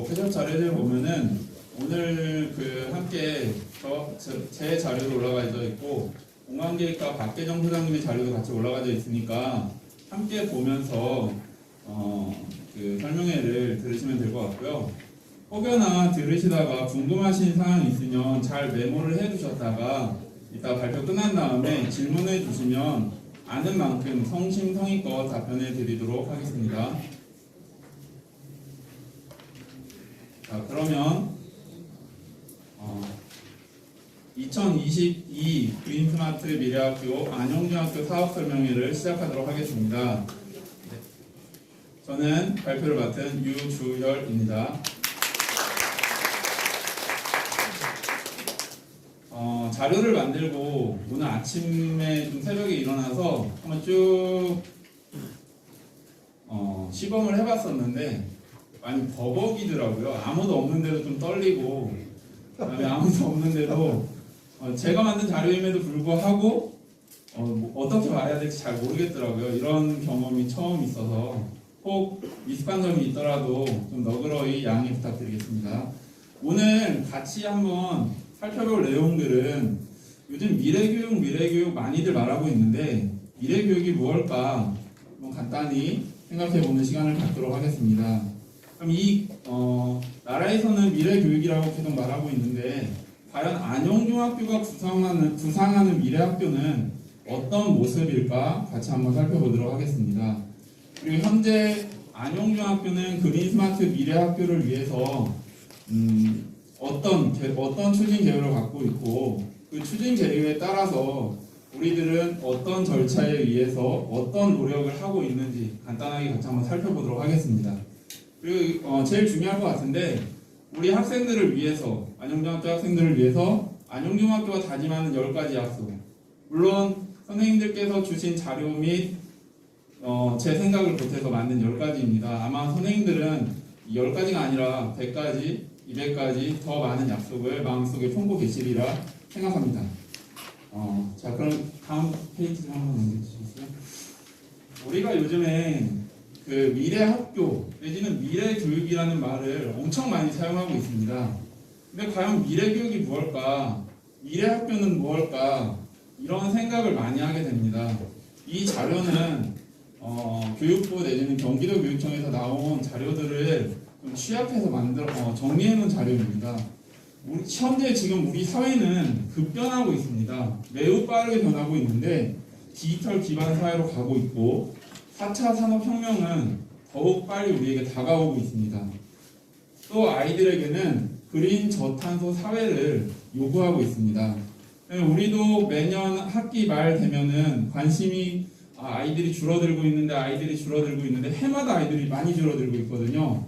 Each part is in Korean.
워크숍 자료를 보면은 오늘 함께 제 자료도 올라가져 있고 공간계획과 박계정 소장님의 자료도 같이 올라가져 있으니까 함께 보면서 설명회를 들으시면 될 것 같고요. 혹여나 들으시다가 궁금하신 사항이 있으면 잘 메모를 해두셨다가 이따 발표 끝난 다음에 질문해 주시면 아는 만큼 성심성의껏 답변해 드리도록 하겠습니다. 자, 그러면 2022 그린스마트 미래학교 안영중학교 사업설명회를 시작하도록 하겠습니다. 저는 발표를 맡은 유주열입니다. 자료를 만들고 오늘 아침에 좀 새벽에 일어나서 한번 쭉 시범을 해봤었는데 많이 버벅이더라고요. 아무도 없는데도 좀 떨리고 그다음에 아무도 없는데도 제가 만든 자료임에도 불구하고 어떻게 말해야 될지 잘 모르겠더라고요. 이런 경험이 처음 있어서 혹 미숙한 점이 있더라도 좀 너그러이 양해 부탁드리겠습니다. 오늘 같이 한번 살펴볼 내용들은 요즘 미래교육 많이들 말하고 있는데 미래교육이 무엇일까 간단히 생각해보는 시간을 갖도록 하겠습니다. 그럼 이 나라에서는 미래교육이라고 계속 말하고 있는데 과연 안영중학교가 구상하는 미래학교는 어떤 모습일까 같이 한번 살펴보도록 하겠습니다. 그리고 현재 안영중학교는 그린스마트 미래학교를 위해서 어떤 추진 계획을 갖고 있고 그 추진 계획에 따라서 우리들은 어떤 절차에 의해서 어떤 노력을 하고 있는지 간단하게 같이 한번 살펴보도록 하겠습니다. 그리고 제일 중요한 것 같은데 우리 학생들을 위해서 안영중학교 학생들을 위해서 안영중학교가 다짐하는 10가지 약속, 물론 선생님들께서 주신 자료 및 제 생각을 보태서 만든 10가지입니다. 아마 선생님들은 10가지가 아니라 100가지, 200가지 더 많은 약속을 마음속에 품고 계시리라 생각합니다. 자, 그럼 다음 페이지를 한번 넘겨주시겠어요? 우리가 요즘에 그 미래학교 내지는 미래교육이라는 말을 엄청 많이 사용하고 있습니다. 근데 과연 미래교육이 무엇일까? 미래학교는 무엇일까? 이런 생각을 많이 하게 됩니다. 이 자료는 교육부 내지는 경기도교육청에서 나온 자료들을 좀 취합해서 정리해 놓은 자료입니다. 현재 지금 우리 사회는 급변하고 있습니다. 매우 빠르게 변하고 있는데 디지털 기반 사회로 가고 있고 4차 산업혁명은 더욱 빨리 우리에게 다가오고 있습니다. 또 아이들에게는 그린 저탄소 사회를 요구하고 있습니다. 우리도 매년 학기 말 되면은 관심이 아이들이 줄어들고 있는데 해마다 아이들이 많이 줄어들고 있거든요.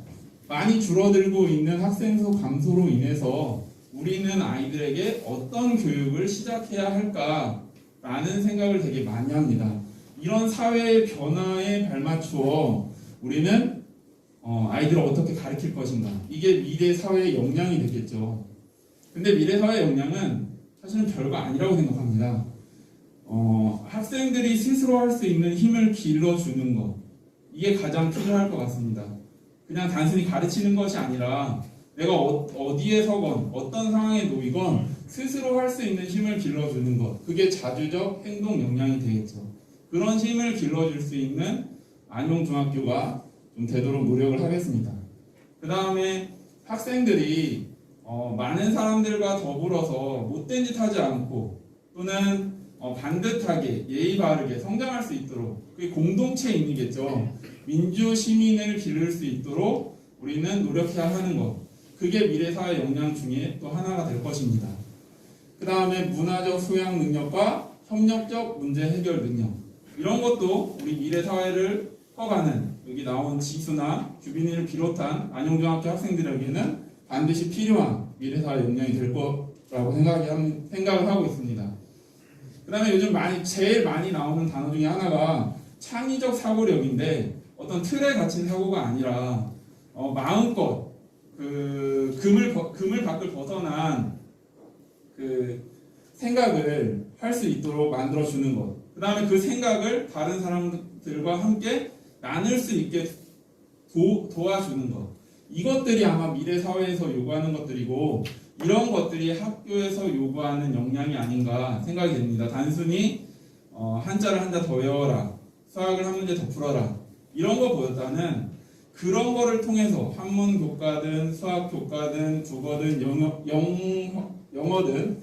많이 줄어들고 있는 학생 수 감소로 인해서 우리는 아이들에게 어떤 교육을 시작해야 할까라는 생각을 되게 많이 합니다. 이런 사회의 변화에 발맞추어 우리는 아이들을 어떻게 가르칠 것인가, 이게 미래 사회의 역량이 되겠죠. 근데 미래 사회의 역량은 사실은 별거 아니라고 생각합니다. 학생들이 스스로 할 수 있는 힘을 길러주는 것, 이게 가장 필요할 것 같습니다. 그냥 단순히 가르치는 것이 아니라 내가 어디에 서건 어떤 상황에 놓이건 스스로 할 수 있는 힘을 길러주는 것, 그게 자주적 행동 역량이 되겠죠. 그런 힘을 길러줄 수 있는 안영중학교가 좀 되도록 노력을 하겠습니다. 그 다음에 학생들이 많은 사람들과 더불어서 못된 짓 하지 않고 또는 반듯하게 예의 바르게 성장할 수 있도록, 그게 공동체인이겠죠. 민주 시민을 기를 수 있도록 우리는 노력해야 하는 것, 그게 미래사회 역량 중에 또 하나가 될 것입니다. 그 다음에 문화적 소양 능력과 협력적 문제 해결 능력, 이런 것도 우리 미래사회를 커가는 여기 나온 지수나 규빈이를 비롯한 안영중학교 학생들에게는 반드시 필요한 미래사회 역량이 될 거라고 생각을 하고 있습니다. 그 다음에 요즘 제일 많이 나오는 단어 중에 하나가 창의적 사고력인데 어떤 틀에 갇힌 사고가 아니라 마음껏 그물 밖을 벗어난 생각을 할 수 있도록 만들어주는 것, 그 다음에 그 생각을 다른 사람들과 함께 나눌 수 있게 도와주는 것, 이것들이 아마 미래 사회에서 요구하는 것들이고 이런 것들이 학교에서 요구하는 역량이 아닌가 생각이 됩니다. 단순히 한자를 한자 더 외워라, 수학을 한 문제 더 풀어라 이런 것보다는 그런 거를 통해서 한문 교과든 수학 교과든 국어든 영어든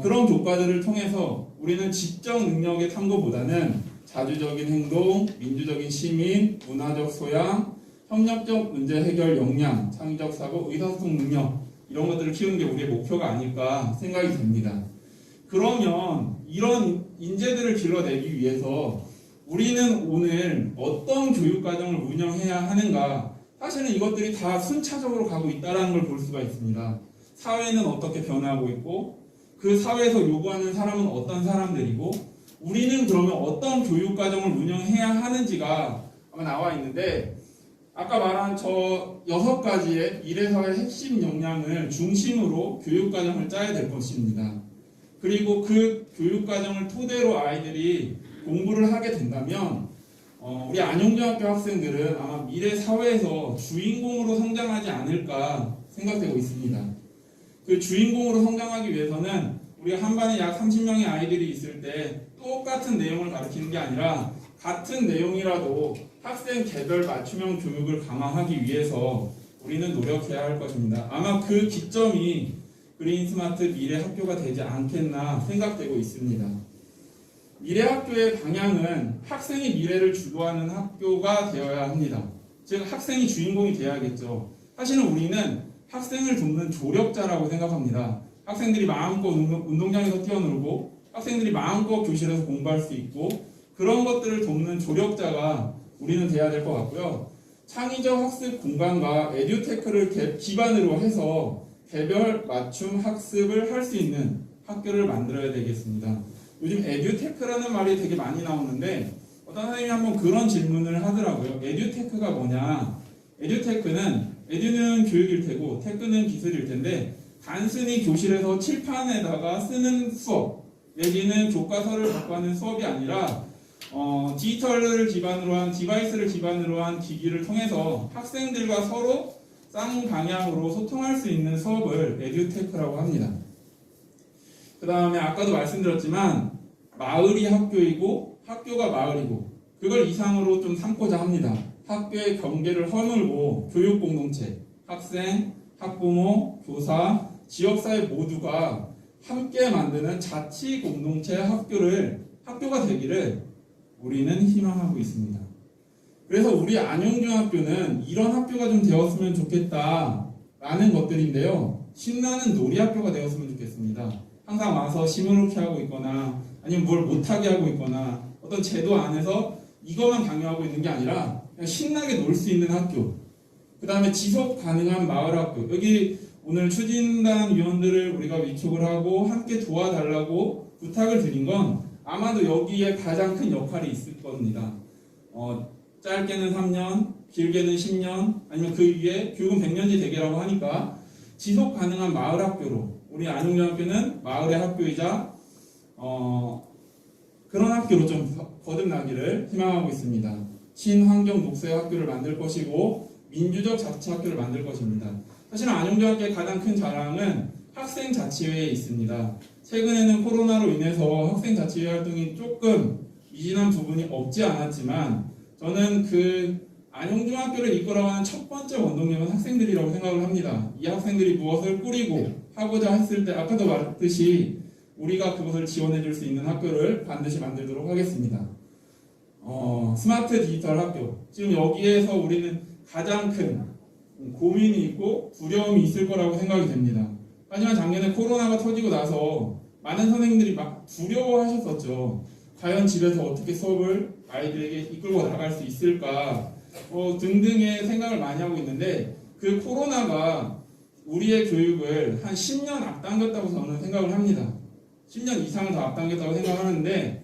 그런 교과들을 통해서 우리는 지적 능력의 탐구보다는 자주적인 행동, 민주적인 시민, 문화적 소양, 협력적 문제 해결 역량, 창의적 사고, 의사소통 능력 이런 것들을 키우는 게 우리의 목표가 아닐까 생각이 듭니다. 그러면 이런 인재들을 길러내기 위해서 우리는 오늘 어떤 교육과정을 운영해야 하는가? 사실은 이것들이 다 순차적으로 가고 있다는 걸 볼 수가 있습니다. 사회는 어떻게 변화하고 있고 그 사회에서 요구하는 사람은 어떤 사람들이고 우리는 그러면 어떤 교육과정을 운영해야 하는지가 아마 나와 있는데 아까 말한 저 6가지의 미래사회 핵심 역량을 중심으로 교육과정을 짜야 될 것입니다. 그리고 그 교육과정을 토대로 아이들이 공부를 하게 된다면 우리 안용중학교 학생들은 아마 미래 사회에서 주인공으로 성장하지 않을까 생각되고 있습니다. 그 주인공으로 성장하기 위해서는 우리가 한 반에 약 30명의 아이들이 있을 때 똑같은 내용을 가르치는 게 아니라 같은 내용이라도 학생 개별 맞춤형 교육을 강화하기 위해서 우리는 노력해야 할 것입니다. 아마 그 기점이 그린 스마트 미래 학교가 되지 않겠나 생각되고 있습니다. 미래 학교의 방향은 학생이 미래를 주도하는 학교가 되어야 합니다. 즉 학생이 주인공이 되어야겠죠. 사실은 우리는 학생을 돕는 조력자라고 생각합니다. 학생들이 마음껏 운동장에서 뛰어놀고 학생들이 마음껏 교실에서 공부할 수 있고 그런 것들을 돕는 조력자가 우리는 돼야 될 것 같고요. 창의적 학습 공간과 에듀테크를 기반으로 해서 개별 맞춤 학습을 할 수 있는 학교를 만들어야 되겠습니다. 요즘 에듀테크라는 말이 되게 많이 나오는데 어떤 선생님이 한번 그런 질문을 하더라고요. 에듀테크가 뭐냐? 에듀테크는 에듀는 교육일 테고 테크는 기술일 텐데 단순히 교실에서 칠판에다가 쓰는 수업 내지는 교과서를 갖고 하는 수업이 아니라 디지털을 기반으로 한 디바이스를 기반으로 한 기기를 통해서 학생들과 서로 쌍방향으로 소통할 수 있는 수업을 에듀테크라고 합니다. 그 다음에 아까도 말씀드렸지만 마을이 학교이고 학교가 마을이고 그걸 이상으로 좀 삼고자 합니다. 학교의 경계를 허물고 교육공동체, 학생, 학부모, 교사, 지역사회 모두가 함께 만드는 자치공동체 학교가 되기를 우리는 희망하고 있습니다. 그래서 우리 안용중학교는 이런 학교가 좀 되었으면 좋겠다라는 것들인데요. 신나는 놀이학교가 되었으면 좋겠습니다. 항상 와서 시무룩해 하고 있거나 아니면 뭘 못하게 하고 있거나 어떤 제도 안에서 이것만 강요하고 있는 게 아니라 그냥 신나게 놀 수 있는 학교. 그 다음에 지속 가능한 마을학교. 여기 오늘 추진단 위원들을 우리가 위촉을 하고 함께 도와달라고 부탁을 드린 건 아마도 여기에 가장 큰 역할이 있을 겁니다. 짧게는 3년, 길게는 10년, 아니면 그 위에 교육은 100년지 대계라고 하니까 지속 가능한 마을 학교로 우리 안용중학교는 마을의 학교이자 그런 학교로 좀 거듭나기를 희망하고 있습니다. 친환경 녹색 학교를 만들 것이고 민주적 자치 학교를 만들 것입니다. 사실 안용중학교의 가장 큰 자랑은 학생 자치회에 있습니다. 최근에는 코로나로 인해서 학생 자치회 활동이 조금 미진한 부분이 없지 않았지만 저는 그 안용중학교를 이끌어가는 첫 번째 원동력은 학생들이라고 생각을 합니다. 이 학생들이 무엇을 꾸리고 하고자 했을 때 아까도 말했듯이 우리가 그것을 지원해 줄 수 있는 학교를 반드시 만들도록 하겠습니다. 스마트 디지털 학교. 지금 여기에서 우리는 가장 큰 고민이 있고 두려움이 있을 거라고 생각이 됩니다. 하지만 작년에 코로나가 터지고 나서 많은 선생님들이 막 두려워하셨었죠. 과연 집에서 어떻게 수업을 아이들에게 이끌고 나갈 수 있을까 등등의 생각을 많이 하고 있는데 그 코로나가 우리의 교육을 한 10년 앞당겼다고 저는 생각을 합니다. 10년 이상을 더 앞당겼다고 생각하는데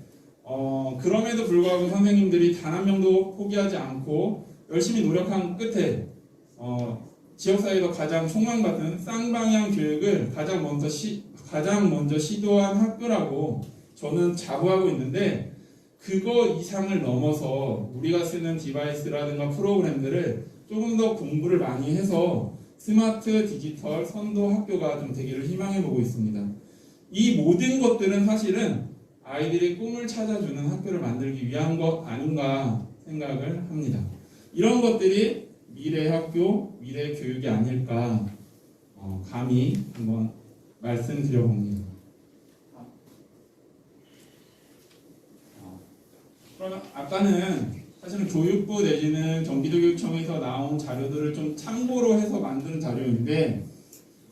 그럼에도 불구하고 선생님들이 단 한 명도 포기하지 않고 열심히 노력한 끝에 지역사회에서 가장 촉망받은 쌍방향 교육을 가장 먼저 시도한 학교라고 저는 자부하고 있는데 그거 이상을 넘어서 우리가 쓰는 디바이스라든가 프로그램들을 조금 더 공부를 많이 해서 스마트 디지털 선도 학교가 좀 되기를 희망해 보고 있습니다. 이 모든 것들은 사실은 아이들의 꿈을 찾아주는 학교를 만들기 위한 것 아닌가 생각을 합니다. 이런 것들이 미래 학교, 미래 교육이 아닐까 감히 한번 말씀드려봅니다. 그러면 아까는 사실은 교육부 내지는 경기도교육청에서 나온 자료들을 좀 참고로 해서 만든 자료인데,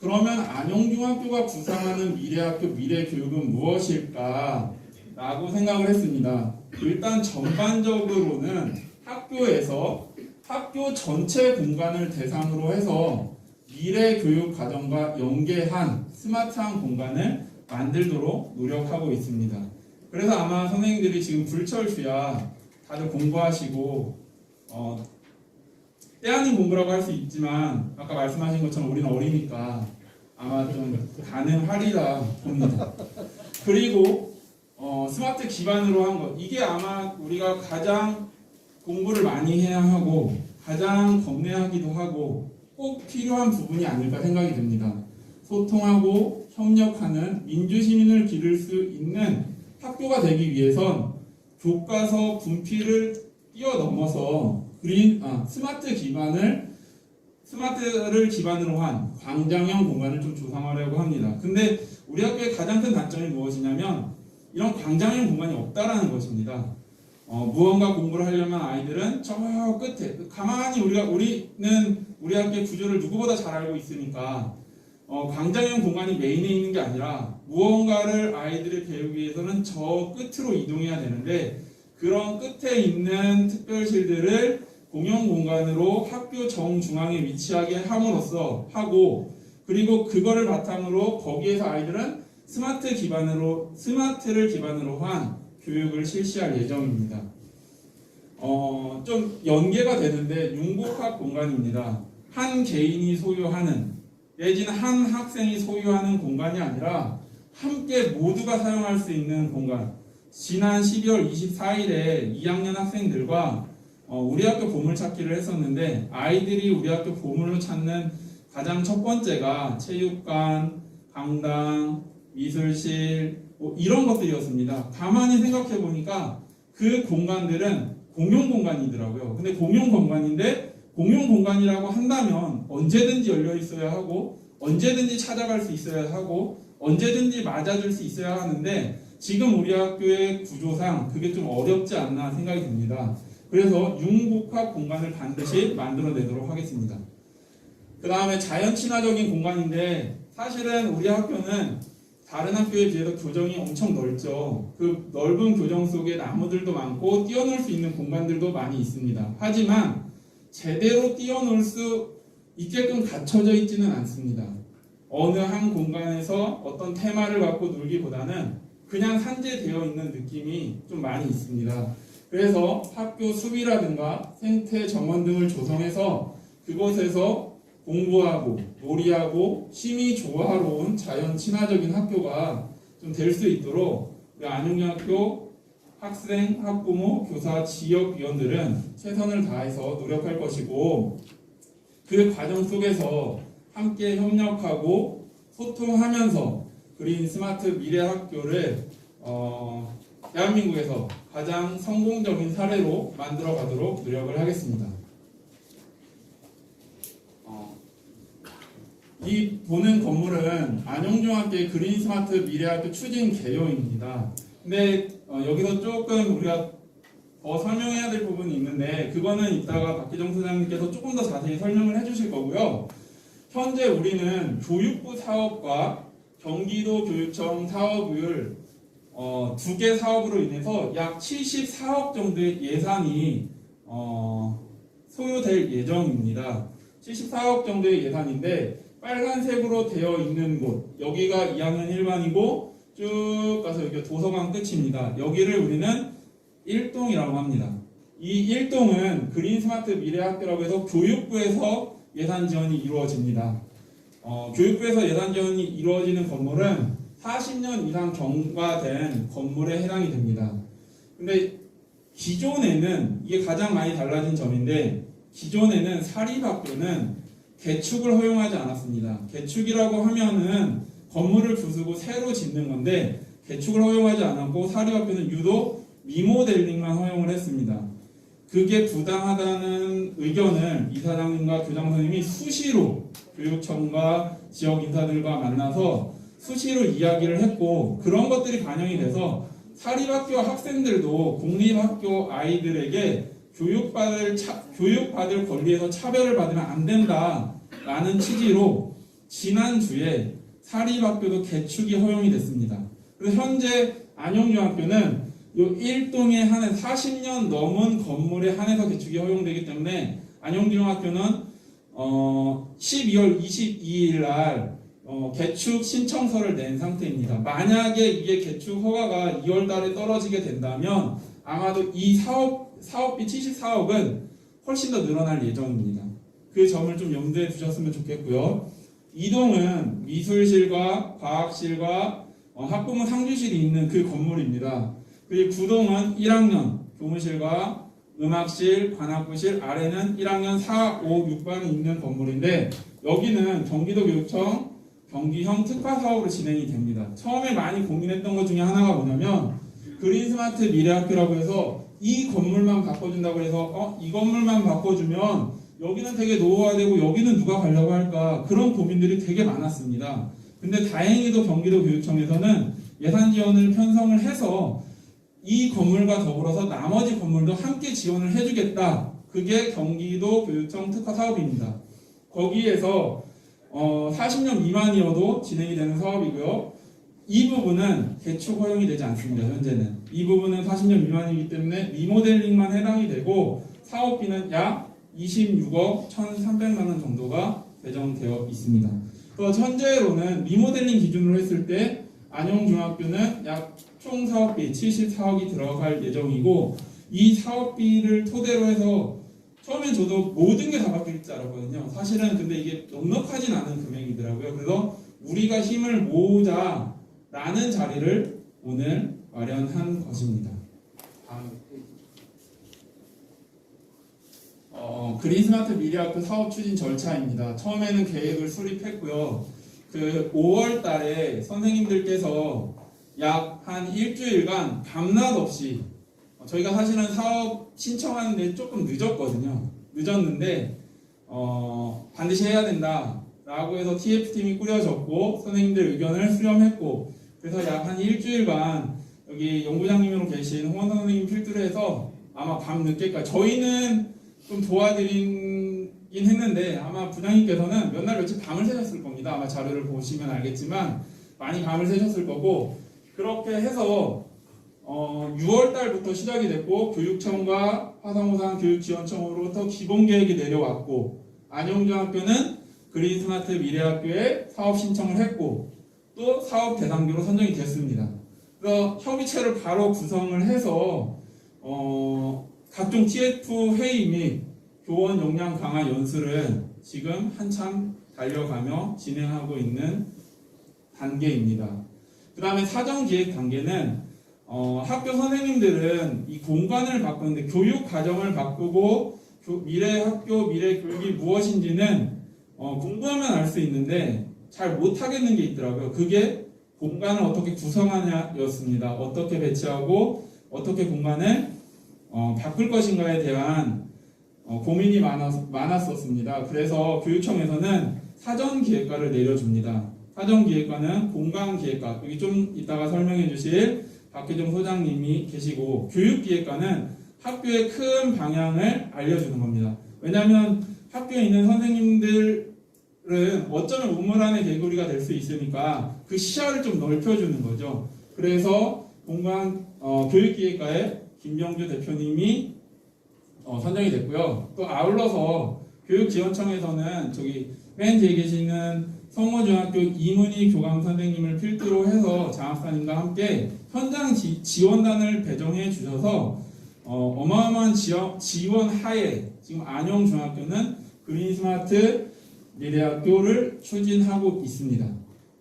그러면 안영중학교가 구상하는 미래학교, 미래교육은 무엇일까? 라고 생각을 했습니다. 일단 전반적으로는 학교에서 학교 전체 공간을 대상으로 해서 미래교육 과정과 연계한 스마트한 공간을 만들도록 노력하고 있습니다. 그래서 아마 선생님들이 지금 불철주야 다들 공부하시고 때 아닌 공부라고 할 수 있지만 아까 말씀하신 것처럼 우리는 어리니까 아마 좀 가능하리라 봅니다. 그리고 스마트 기반으로 한 것, 이게 아마 우리가 가장 공부를 많이 해야 하고 가장 겁내하기도 하고 꼭 필요한 부분이 아닐까 생각이 듭니다. 소통하고 협력하는 민주시민을 기를 수 있는 학교가 되기 위해선 교과서 분필을 뛰어넘어서 스마트를 기반으로 한 광장형 공간을 좀 조성하려고 합니다. 근데 우리 학교의 가장 큰 단점이 무엇이냐면 이런 광장형 공간이 없다라는 것입니다. 무언가 공부를 하려면 아이들은 저 끝에 가만히 우리는 우리 학교의 구조를 누구보다 잘 알고 있으니까 광장형 공간이 메인에 있는 게 아니라 무언가를 아이들이 배우기 위해서는 저 끝으로 이동해야 되는데, 그런 끝에 있는 특별실들을 공용 공간으로 학교 정중앙에 위치하게 함으로써 하고, 그리고 그거를 바탕으로 거기에서 아이들은 스마트를 기반으로 한 교육을 실시할 예정입니다. 좀 연계가 되는데 융복합 공간입니다. 한 개인이 소유하는 내지는 한 학생이 소유하는 공간이 아니라 함께 모두가 사용할 수 있는 공간. 지난 12월 24일에 2학년 학생들과 우리 학교 보물찾기를 했었는데, 아이들이 우리 학교 보물로 찾는 가장 첫 번째가 체육관, 강당, 미술실 이런 것들이었습니다. 가만히 생각해 보니까 그 공간들은 공용 공간이더라고요. 근데 공용 공간인데 공용 공간이라고 한다면 언제든지 열려 있어야 하고 언제든지 찾아갈 수 있어야 하고 언제든지 맞아줄 수 있어야 하는데, 지금 우리 학교의 구조상 그게 좀 어렵지 않나 생각이 듭니다. 그래서 융복합 공간을 반드시 만들어내도록 하겠습니다. 그 다음에 자연 친화적인 공간인데, 사실은 우리 학교는 다른 학교에 비해서 교정이 엄청 넓죠. 그 넓은 교정 속에 나무들도 많고 뛰어놀 수 있는 공간들도 많이 있습니다. 하지만 제대로 뛰어놀 수 있게끔 갖춰져 있지는 않습니다. 어느 한 공간에서 어떤 테마를 갖고 놀기보다는 그냥 산재되어 있는 느낌이 좀 많이 있습니다. 그래서 학교 숲이라든가 생태 정원 등을 조성해서 그곳에서 공부하고 놀이하고 쉼이 조화로운 자연 친화적인 학교가 좀 될 수 있도록 우리 안용중학교 학생, 학부모, 교사, 지역위원들은 최선을 다해서 노력할 것이고, 그 과정 속에서 함께 협력하고 소통하면서 그린 스마트 미래 학교를 대한민국에서 가장 성공적인 사례로 만들어 가도록 노력을 하겠습니다. 이 보는 건물은 안영중학교의 그린 스마트 미래학교 추진 개요입니다. 근데 여기서 조금 우리가 더 설명해야 될 부분이 있는데, 그거는 이따가 박기정 소장님께서 조금 더 자세히 설명을 해주실 거고요. 현재 우리는 교육부 사업과 경기도 교육청 사업을 두 개 사업으로 인해서 약 74억 정도의 예산이 소요될 예정입니다. 74억 정도의 예산인데, 빨간색으로 되어 있는 곳, 여기가 2학년 1반이고 쭉 가서 여기가 도서관 끝입니다. 여기를 우리는 1동이라고 합니다. 이 1동은 그린 스마트 미래학교라고 해서 교육부에서 예산 지원이 이루어집니다. 교육부에서 예산 지원이 이루어지는 건물은 40년 이상 경과된 건물에 해당이 됩니다. 근데 기존에는 이게 가장 많이 달라진 점인데, 기존에는 사립학교는 개축을 허용하지 않았습니다. 개축이라고 하면은 건물을 부수고 새로 짓는 건데 개축을 허용하지 않았고 사립학교는 유독 리모델링만 허용을 했습니다. 그게 부당하다는 의견을 이사장님과 교장 선생님이 수시로 교육청과 지역 인사들과 만나서 수시로 이야기를 했고 그런 것들이 반영이 돼서 사립학교 학생들도 공립학교 아이들에게 교육받을 권리에서 차별을 받으면 안 된다라는 취지로 지난주에 사립학교도 개축이 허용이 됐습니다. 그래서 현재 안용중학교는 요 1동에 한해 40년 넘은 건물에 한해서 개축이 허용되기 때문에 안용중학교는 12월 22일 날 개축 신청서를 낸 상태입니다. 만약에 이게 개축 허가가 2월 달에 떨어지게 된다면 아마도 이 사업비 74억은 훨씬 더 늘어날 예정입니다. 그 점을 좀 염두에 두셨으면 좋겠고요. 이동은 미술실과 과학실과 학부모 상주실이 있는 그 건물입니다. 그리고 9동은 1학년 교무실과 음악실, 관악구실, 아래는 1학년 4, 5, 6반이 있는 건물인데 여기는 경기도교육청 경기형 특화사업으로 진행이 됩니다. 처음에 많이 고민했던 것 중에 하나가 뭐냐면 그린스마트 미래학교라고 해서 이 건물만 바꿔준다고 해서 이 건물만 바꿔주면 여기는 되게 노후화되고 여기는 누가 가려고 할까 그런 고민들이 되게 많았습니다. 근데 다행히도 경기도교육청에서는 예산 지원을 편성을 해서 이 건물과 더불어서 나머지 건물도 함께 지원을 해주겠다. 그게 경기도교육청 특화 사업입니다. 거기에서 40년 미만이어도 진행이 되는 사업이고요. 이 부분은 개축 허용이 되지 않습니다. 현재는 이 부분은 40년 미만이기 때문에 리모델링만 해당이 되고 사업비는 약 26억 1,300만 원 정도가 배정되어 있습니다. 현재로는 리모델링 기준으로 했을 때 안용중학교는 약 총 사업비 74억이 들어갈 예정이고 이 사업비를 토대로 해서 처음엔 저도 모든 게 다 바뀔 줄 알았거든요. 사실은 근데 이게 넉넉하진 않은 금액이더라고요. 그래서 우리가 힘을 모으자라는 자리를 오늘 마련한 것입니다. 다음 그린스마트 미래학교 사업 추진 절차입니다. 처음에는 계획을 수립했고요. 그 5월 달에 선생님들께서 약 한 일주일간 밤낮 없이 저희가 사실은 사업 신청하는데 조금 늦었는데 반드시 해야 된다라고 해서 TF팀이 꾸려졌고 선생님들 의견을 수렴했고 그래서 약 한 일주일간 여기 연구장님으로 계신 홍원 선생님 필두로 해서 아마 밤 늦게까지 저희는 좀 도와드리긴 했는데 아마 부장님께서는 몇 날 며칠 밤을 새셨을 겁니다. 아마 자료를 보시면 알겠지만 많이 밤을 새셨을 거고 그렇게 해서 6월 달부터 시작이 됐고 교육청과 화성우산 교육지원청으로부터 기본계획이 내려왔고 안용중학교는 그린스마트 미래학교에 사업 신청을 했고 또 사업 대상교로 선정이 됐습니다. 그래서 협의체를 바로 구성을 해서 각종 TF 회의 및 교원 역량 강화 연수를 지금 한참 달려가며 진행하고 있는 단계입니다. 그 다음에 사전기획 단계는 학교 선생님들은 이 공간을 바꾸는데 교육 과정을 바꾸고 미래 학교, 미래 교육이 무엇인지는 공부하면 알 수 있는데 잘 못하겠는 게 있더라고요. 그게 공간을 어떻게 구성하냐였습니다. 어떻게 배치하고 어떻게 공간을 바꿀 것인가에 대한 고민이 많았었습니다. 그래서 교육청에서는 사전기획과를 내려줍니다. 사전기획과는 공간기획과, 여기 좀 이따가 설명해 주실 박혜정 소장님이 계시고 교육기획과는 학교의 큰 방향을 알려주는 겁니다. 왜냐하면 학교에 있는 선생님들은 어쩌면 우물 안의 개구리가 될 수 있으니까 그 시야를 좀 넓혀주는 거죠. 그래서 교육기획과의 김병주 대표님이 선정이 됐고요. 또 아울러서 교육지원청에서는 저기 맨 뒤에 계시는 성모중학교 이문희 교감 선생님을 필두로 해서 장학사님과 함께 현장 지원단을 배정해 주셔서 어마어마한 지원 하에 지금 안용중학교는 그린스마트 미래학교를 추진하고 있습니다.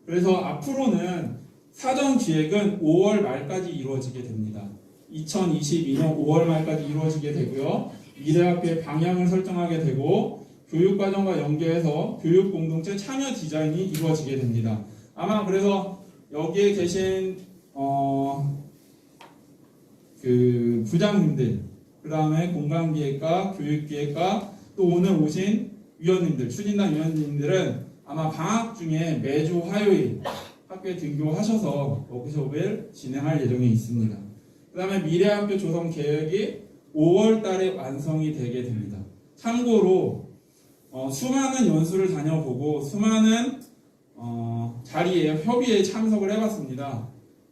그래서 앞으로는 사전 기획은 5월 말까지 이루어지게 됩니다. 2022년 5월 말까지 이루어지게 되고요. 미래학교의 방향을 설정하게 되고 교육과정과 연계해서 교육공동체 참여 디자인이 이루어지게 됩니다. 아마 그래서 여기에 계신 그 부장님들, 그 다음에 공간기획과 교육기획과 또 오늘 오신 위원님들, 추진단 위원님들은 아마 방학 중에 매주 화요일 학교에 등교하셔서 워크숍을 진행할 예정에 있습니다. 그 다음에 미래학교 조성 계획이 5월 달에 완성이 되게 됩니다. 참고로 수많은 연수를 다녀보고 수많은 자리에 협의에 참석을 해봤습니다.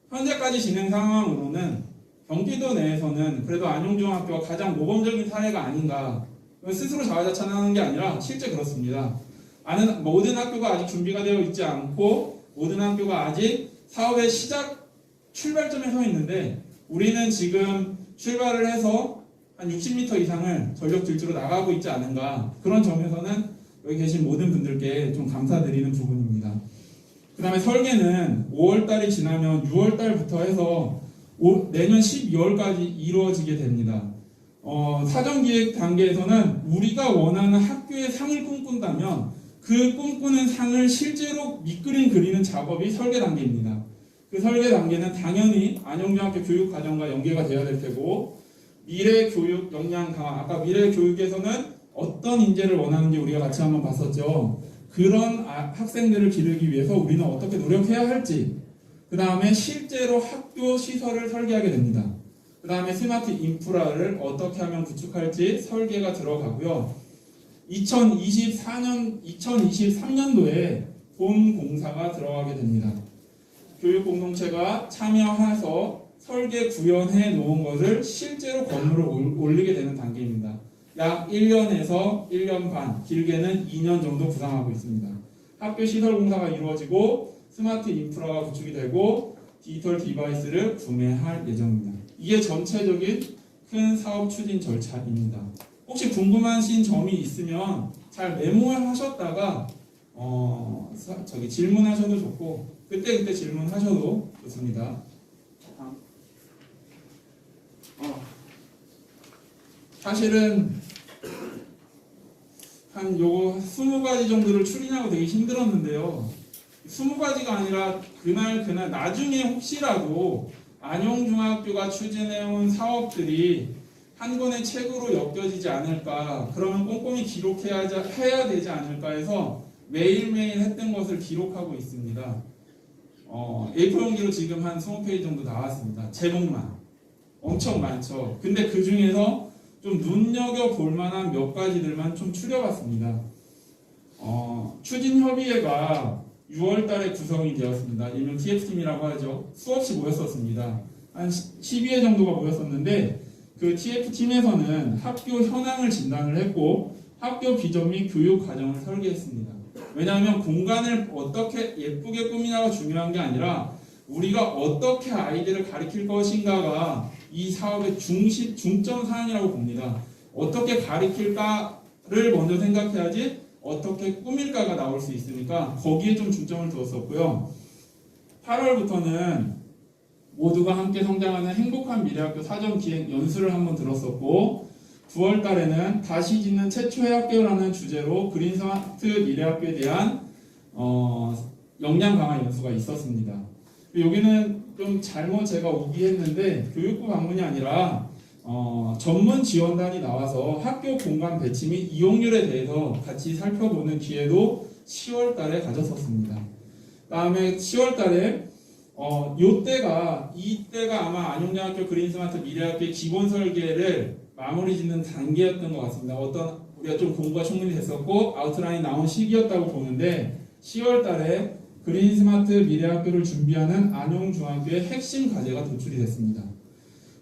현재까지 진행 상황으로는 경기도 내에서는 그래도 안용중학교가 가장 모범적인 사례가 아닌가, 스스로 자화자찬하는 게 아니라 실제 그렇습니다. 모든 학교가 아직 준비가 되어 있지 않고 모든 학교가 아직 사업의 시작 출발점에 서 있는데 우리는 지금 출발을 해서 한 60m 이상을 전력 질주로 나가고 있지 않은가, 그런 점에서는 여기 계신 모든 분들께 좀 감사드리는 부분입니다. 그 다음에 설계는 5월달이 지나면 6월달부터 해서 내년 12월까지 이루어지게 됩니다. 사전기획 단계에서는 우리가 원하는 학교의 상을 꿈꾼다면 그 꿈꾸는 상을 실제로 밑그림 그리는 작업이 설계 단계입니다. 그 설계 단계는 당연히 안영중학교 교육과정과 연계가 되어야 될 테고, 미래 교육 역량 강화, 아까 미래 교육에서는 어떤 인재를 원하는지 우리가 같이 한번 봤었죠. 그런 학생들을 기르기 위해서 우리는 어떻게 노력해야 할지, 그 다음에 실제로 학교 시설을 설계하게 됩니다. 그 다음에 스마트 인프라를 어떻게 하면 구축할지 설계가 들어가고요. 2023년도에 본 공사가 들어가게 됩니다. 교육 공동체가 참여해서 설계 구현해 놓은 것을 실제로 건물을 올리게 되는 단계입니다. 약 1년에서 1년 반, 길게는 2년 정도 구상하고 있습니다. 학교 시설 공사가 이루어지고 스마트 인프라가 구축이 되고 디지털 디바이스를 구매할 예정입니다. 이게 전체적인 큰 사업 추진 절차입니다. 혹시 궁금하신 점이 있으면 잘 메모하셨다가 질문하셔도 좋고 그때 질문하셔도 좋습니다. 사실은 한 요거 20가지 정도를 추린하고 되게 힘들었는데요. 20가지가 아니라 그날 나중에 혹시라도 안용중학교가 추진해온 사업들이 한 권의 책으로 엮여지지 않을까, 그러면 꼼꼼히 기록해야 되지 않을까 해서 매일매일 했던 것을 기록하고 있습니다. A4 용지로 지금 한 20페이지 정도 나왔습니다. 제목만 엄청 많죠. 근데 그 중에서 좀 눈여겨볼 만한 몇 가지들만 좀 추려봤습니다. 추진협의회가 6월달에 구성이 되었습니다. 일명 TF팀이라고 하죠. 수없이 모였었습니다. 한 12회 정도가 모였었는데 그 TF팀에서는 학교 현황을 진단을 했고 학교 비전 및 교육 과정을 설계했습니다. 왜냐하면 공간을 어떻게 예쁘게 꾸미냐가 중요한 게 아니라 우리가 어떻게 아이들을 가르칠 것인가가 이 사업의 중점 사항이라고 봅니다. 어떻게 가르칠까를 먼저 생각해야지 어떻게 꾸밀까가 나올 수 있으니까 거기에 좀 중점을 두었었고요. 8월부터는 모두가 함께 성장하는 행복한 미래학교 사전 기획 연수를 한번 들었었고 9월 달에는 다시 짓는 최초의 학교라는 주제로 그린 스마트 미래학교에 대한 역량 강화 연수가 있었습니다. 여기는 좀 잘못 제가 오기했는데 교육부 방문이 아니라 전문 지원단이 나와서 학교 공간 배치 및 이용률에 대해서 같이 살펴보는 기회도 10월 달에 가졌었습니다. 다음에 10월 달에 이때가 아마 안용중학교 그린스마트 미래학교의 기본 설계를 마무리 짓는 단계였던 것 같습니다. 우리가 좀 공부가 충분히 됐었고 아웃라인이 나온 시기였다고 보는데 10월 달에 그린스마트 미래학교를 준비하는 안용중학교의 핵심 과제가 도출이 됐습니다.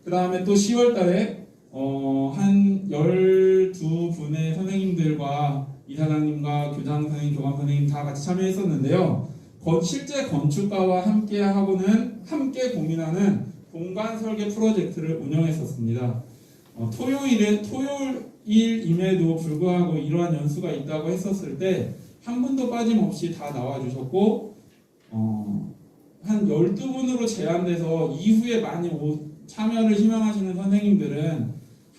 그 다음에 또 10월 달에 한 12분의 선생님들과 이사장님과 교장 선생님, 교감 선생님 다 같이 참여했었는데요. 실제 건축가와 함께 고민하는 공간 설계 프로젝트를 운영했었습니다. 토요일임에도 불구하고 이러한 연수가 있다고 했었을 때 한 분도 빠짐없이 다 나와주셨고 한 12분으로 제한돼서 이후에 많이 참여를 희망하시는 선생님들은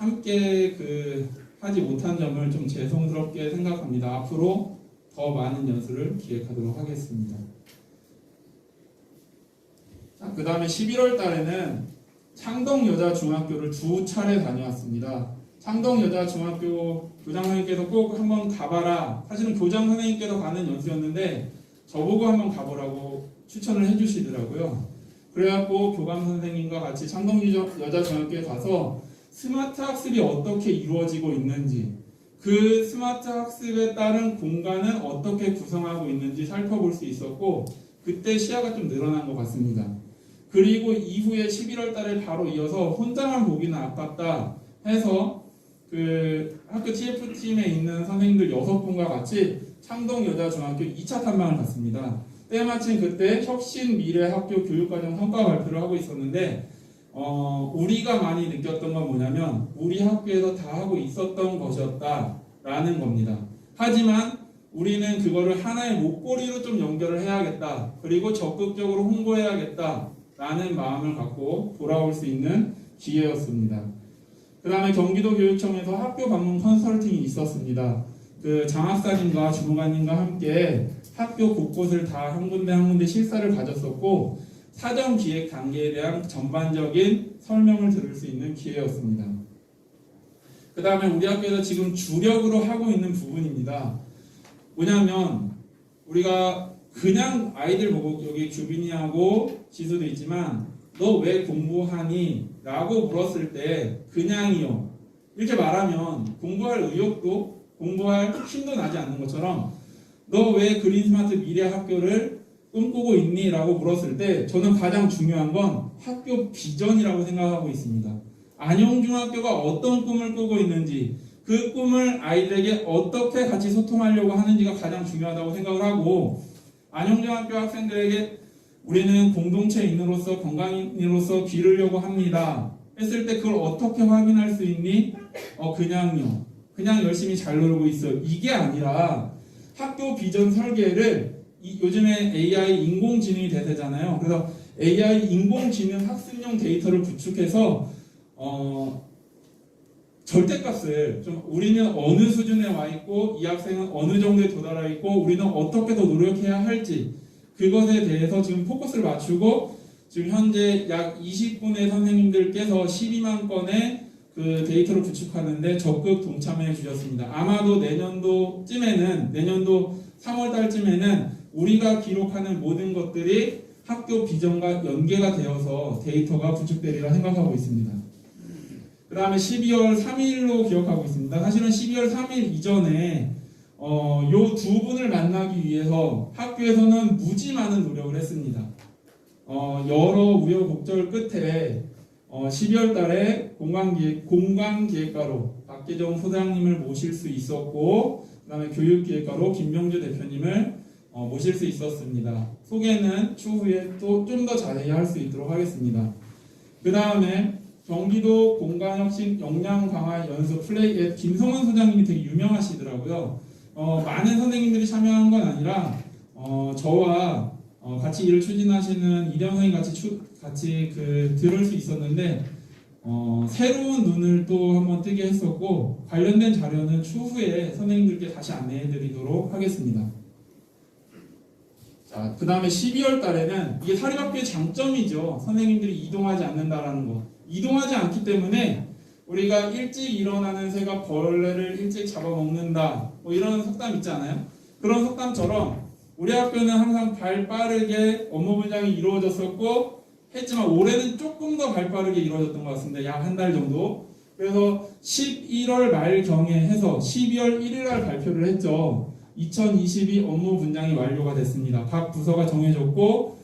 함께 하지 못한 점을 좀 죄송스럽게 생각합니다. 앞으로 더 많은 연수를 기획하도록 하겠습니다. 자, 그 다음에 11월 달에는 창동여자중학교를 2차례 다녀왔습니다. 창동여자중학교 교장 선생님께서 꼭 한번 가봐라. 사실은 교장 선생님께서 가는 연수였는데 저보고 한번 가보라고 추천을 해주시더라고요. 그래갖고 교감 선생님과 같이 창동여자중학교에 가서 스마트 학습이 어떻게 이루어지고 있는지, 그 스마트 학습에 따른 공간은 어떻게 구성하고 있는지 살펴볼 수 있었고, 그때 시야가 좀 늘어난 것 같습니다. 그리고 이후에 11월 달에 바로 이어서 혼자만 보기는 아깝다 해서 학교 TF팀에 있는 선생님들 6분과 같이 창동여자중학교 2차 탐방을 갔습니다. 때마침 그때 혁신미래학교 교육과정 성과 발표를 하고 있었는데 우리가 많이 느꼈던 건 뭐냐면 우리 학교에서 다 하고 있었던 것이었다라는 겁니다. 하지만 우리는 그거를 하나의 목걸이로 좀 연결을 해야겠다. 그리고 적극적으로 홍보해야겠다라는 마음을 갖고 돌아올 수 있는 기회였습니다. 그 다음에 경기도교육청에서 학교 방문 컨설팅이 있었습니다. 장학사님과 주무관님과 함께 학교 곳곳을 다 한 군데 실사를 가졌었고 사전 기획 단계에 대한 전반적인 설명을 들을 수 있는 기회였습니다. 그 다음에 우리 학교에서 지금 주력으로 하고 있는 부분입니다. 뭐냐면 우리가 그냥 아이들 보고 여기 규빈이하고 지수도 있지만 너 왜 공부하니? 라고 물었을 때 그냥이요. 이렇게 말하면 공부할 의욕도 공부할 힘도 나지 않는 것처럼 너 왜 그린스마트 미래학교를 꿈꾸고 있니? 라고 물었을 때 저는 가장 중요한 건 학교 비전이라고 생각하고 있습니다. 안영중학교가 어떤 꿈을 꾸고 있는지 그 꿈을 아이들에게 어떻게 같이 소통하려고 하는지가 가장 중요하다고 생각을 하고 안영중학교 학생들에게 우리는 공동체인으로서 건강인으로서 기르려고 합니다. 했을 때 그걸 어떻게 확인할 수 있니? 그냥요. 그냥 열심히 잘 놀고 있어. 이게 아니라 학교 비전 설계를 요즘에 AI 인공지능이 대세잖아요. 그래서 AI 인공지능 학습용 데이터를 구축해서 절대값을 좀 우리는 어느 수준에 와 있고 이 학생은 어느 정도에 도달해 있고 우리는 어떻게 더 노력해야 할지 그것에 대해서 지금 포커스를 맞추고 지금 현재 약 20분의 선생님들께서 12만 건의 그 데이터를 구축하는데 적극 동참해 주셨습니다. 아마도 내년도 3월 달쯤에는 우리가 기록하는 모든 것들이 학교 비전과 연계가 되어서 데이터가 구축되리라 생각하고 있습니다. 그 다음에 12월 3일로 기억하고 있습니다. 사실은 12월 3일 이전에 요 두 분을 만나기 위해서 학교에서는 무지 많은 노력을 했습니다. 여러 우여곡절 끝에 12월 달에 공간기획가로 박계정 소장님을 모실 수 있었고 그 다음에 교육기획가로 김명주 대표님을 모실 수 있었습니다. 소개는 추후에 또 좀 더 자세히 할 수 있도록 하겠습니다. 그 다음에 경기도 공간혁신 역량 강화 연수 플레이앳 김성원 소장님이 되게 유명하시더라고요. 많은 선생님들이 참여한 건 아니라 저와 같이 일을 추진하시는 이령 선생님 같이 들을 수 있었는데 새로운 눈을 또 한번 뜨게 했었고 관련된 자료는 추후에 선생님들께 다시 안내해드리도록 하겠습니다. 자, 그 다음에 12월 달에는 이게 사립학교의 장점이죠. 선생님들이 이동하지 않는다라는 거. 이동하지 않기 때문에 우리가 일찍 일어나는 새가 벌레를 일찍 잡아먹는다 뭐 이런 속담 있잖아요. 그런 속담처럼 우리 학교는 항상 발 빠르게 업무 분장이 이루어졌었고 했지만 올해는 조금 더 발 빠르게 이루어졌던 것 같습니다. 약 한 달 정도. 그래서 11월 말경에 해서 12월 1일 날 발표를 했죠. 2022 업무 분장이 완료가 됐습니다. 각 부서가 정해졌고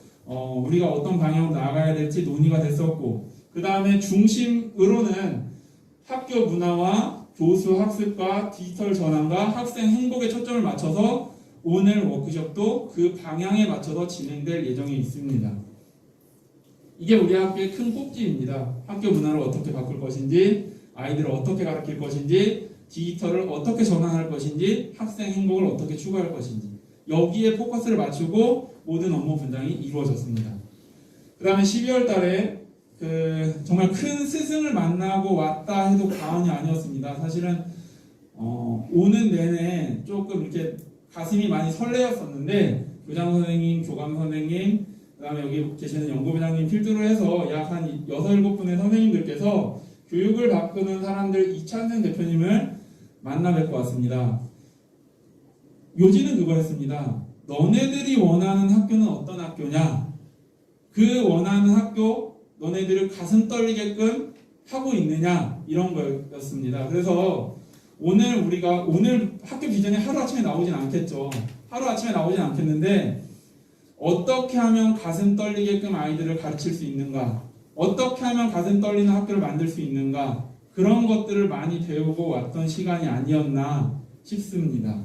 우리가 어떤 방향으로 나아가야 될지 논의가 됐었고 그 다음에 중심으로는 학교 문화와 교수 학습과 디지털 전환과 학생 행복에 초점을 맞춰서 오늘 워크숍도 그 방향에 맞춰서 진행될 예정에 있습니다. 이게 우리 학교의 큰 꼭지입니다. 학교 문화를 어떻게 바꿀 것인지, 아이들을 어떻게 가르칠 것인지, 디지털을 어떻게 전환할 것인지, 학생 행복을 어떻게 추구할 것인지 여기에 포커스를 맞추고 모든 업무 분장이 이루어졌습니다. 그 다음에 12월 달에 정말 큰 스승을 만나고 왔다 해도 과언이 아니었습니다. 사실은 오는 내내 조금 이렇게 가슴이 많이 설레었었는데 교장 선생님, 교감 선생님, 그다음에 여기 계시는 연구부장님 필두로 해서 약 한 6, 7분의 선생님들께서 교육을 바꾸는 사람들 이찬생 대표님을 만나 뵙고 왔습니다. 요지는 그거였습니다. 너네들이 원하는 학교는 어떤 학교냐? 그 원하는 학교 너네들을 가슴 떨리게끔 하고 있느냐? 이런 거였습니다. 그래서 오늘 학교 비전이 하루아침에 나오진 않겠죠. 하루아침에 나오진 않겠는데 어떻게 하면 가슴 떨리게끔 아이들을 가르칠 수 있는가? 어떻게 하면 가슴 떨리는 학교를 만들 수 있는가? 그런 것들을 많이 배우고 왔던 시간이 아니었나 싶습니다.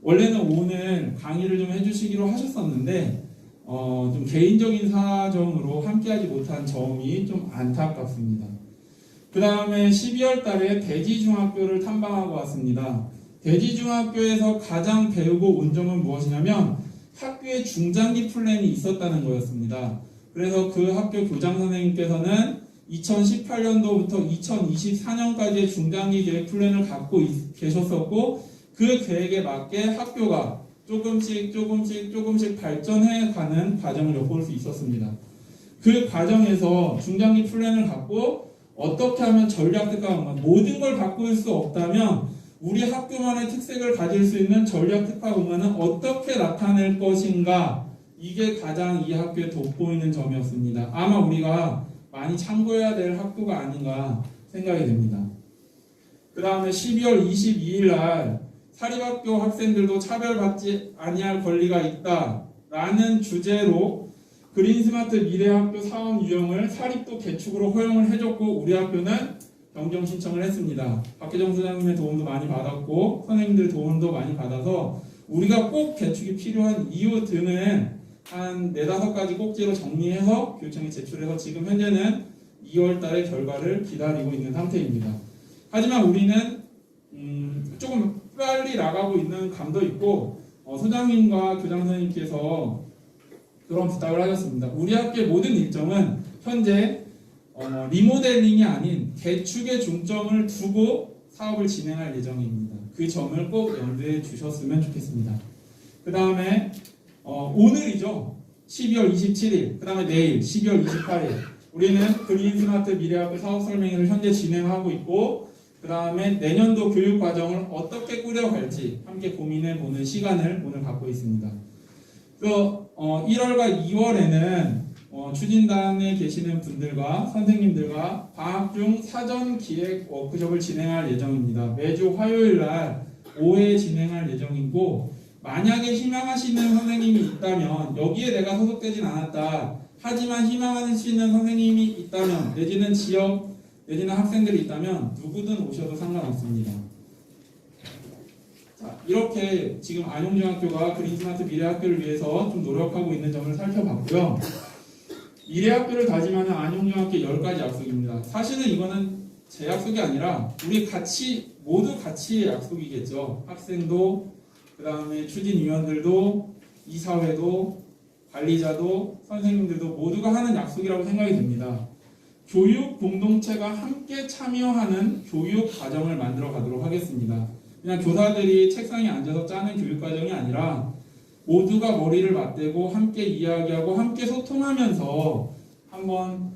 원래는 오늘 강의를 좀 해주시기로 하셨었는데 좀 개인적인 사정으로 함께하지 못한 점이 좀 안타깝습니다. 그 다음에 12월 달에 대지중학교를 탐방하고 왔습니다. 대지중학교에서 가장 배우고 온 점은 무엇이냐면 학교에 중장기 플랜이 있었다는 거였습니다. 그래서 그 학교 교장 선생님께서는 2018년도부터 2024년까지의 중장기 계획 플랜을 갖고 계셨었고 그 계획에 맞게 학교가 조금씩 발전해가는 과정을 엿볼 수 있었습니다. 그 과정에서 중장기 플랜을 갖고 어떻게 하면 전략특화 모든 걸 바꿀 수 없다면 우리 학교만의 특색을 가질 수 있는 전략특화 공간은 어떻게 나타낼 것인가, 이게 가장 이 학교에 돋보이는 점이었습니다. 아마 우리가 많이 참고해야 될 학교가 아닌가 생각이 됩니다. 그 다음에 12월 22일 날 사립학교 학생들도 차별받지 아니할 권리가 있다라는 주제로 그린스마트 미래학교 사업 유형을 사립도 개축으로 허용을 해줬고 우리 학교는 변경 신청을 했습니다. 박혜정 소장님의 도움도 많이 받았고 선생님들 도움도 많이 받아서 우리가 꼭 개축이 필요한 이유 등은 한 4-5가지 꼭지로 정리해서 교육청에 제출해서 지금 현재는 2월 달에 결과를 기다리고 있는 상태입니다. 하지만 우리는 조금 빨리 나가고 있는 감도 있고 소장님과 교장 선생님께서 그런 부탁을 하셨습니다. 우리 학교의 모든 일정은 현재 리모델링이 아닌 개축에 중점을 두고 사업을 진행할 예정입니다. 그 점을 꼭 염두에 주셨으면 좋겠습니다. 그 다음에 오늘이죠. 12월 27일, 그 다음에 내일 12월 28일 우리는 그린스마트 미래학교 사업설명회를 현재 진행하고 있고 그 다음에 내년도 교육과정을 어떻게 꾸려갈지 함께 고민해보는 시간을 오늘 갖고 있습니다. 그래서 1월과 2월에는 추진단에 계시는 분들과 선생님들과 방학 중 사전 기획 워크숍을 진행할 예정입니다. 매주 화요일 날 오후에 진행할 예정이고 만약에 희망하시는 선생님이 있다면 여기에 내가 소속되진 않았다. 하지만 희망하시는 선생님이 있다면 내지는 지역 내지는 학생들이 있다면 누구든 오셔도 상관없습니다. 자, 이렇게 지금 안용중학교가 그린스마트 미래학교를 위해서 좀 노력하고 있는 점을 살펴봤고요. 미래학교를 다짐하는 안용중학교 10가지 약속입니다. 사실은 이거는 제 약속이 아니라 우리 모두 같이 약속이겠죠. 학생도, 그 다음에 추진위원들도, 이사회도, 관리자도, 선생님들도 모두가 하는 약속이라고 생각이 됩니다. 교육 공동체가 함께 참여하는 교육 과정을 만들어 가도록 하겠습니다. 그냥 교사들이 책상에 앉아서 짜는 교육 과정이 아니라 모두가 머리를 맞대고 함께 이야기하고 함께 소통하면서 한번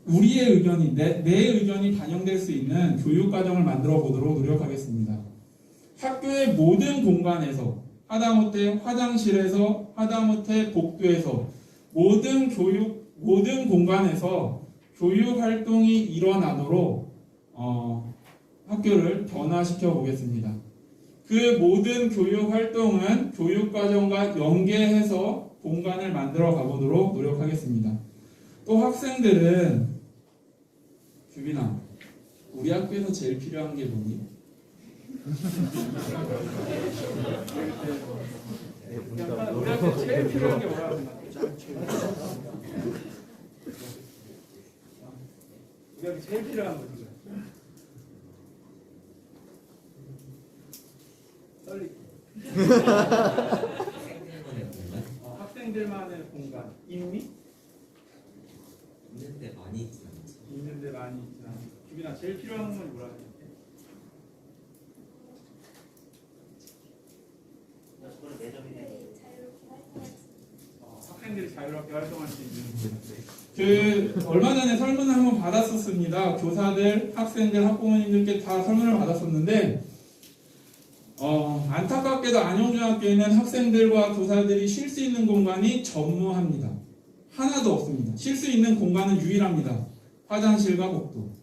우리의 의견이 내 의견이 반영될 수 있는 교육 과정을 만들어 보도록 노력하겠습니다. 학교의 모든 공간에서 하다못해 화장실에서 하다못해 복도에서 모든 공간에서 교육 활동이 일어나도록 학교를 변화시켜 보겠습니다. 그 모든 교육 활동은 교육 과정과 연계해서 공간을 만들어 가보도록 노력하겠습니다. 또 학생들은 규빈아, 우리 학교에서 제일 필요한 게 뭐니? 우리 학교 제일 필요한 게 뭐라고 생각해? 우리 학교 제일 필요한 거죠. 떨리기. 학생들만의 공간. 있니? 있는데 많이 제일 필요한 공간이 뭐라 그랬지? 그거는 매점이 돼. 학생들이 자유롭게 활동할 수 있는 공간. 얼마 전에 설문을 한번 받았었습니다. 교사들, 학생들, 학부모님들께 다 설문을 받았었는데 안타깝게도 안용중학교에는 학생들과 교사들이 쉴 수 있는 공간이 전무합니다. 하나도 없습니다. 쉴 수 있는 공간은 유일합니다. 화장실과 복도.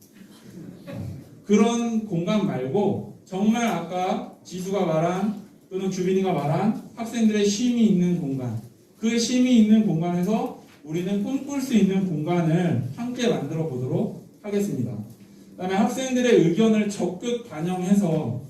그런 공간 말고 정말 아까 지수가 말한 또는 규빈이가 말한 학생들의 쉼이 있는 공간, 그 쉼이 있는 공간에서 우리는 꿈꿀 수 있는 공간을 함께 만들어 보도록 하겠습니다. 그 다음에 학생들의 의견을 적극 반영해서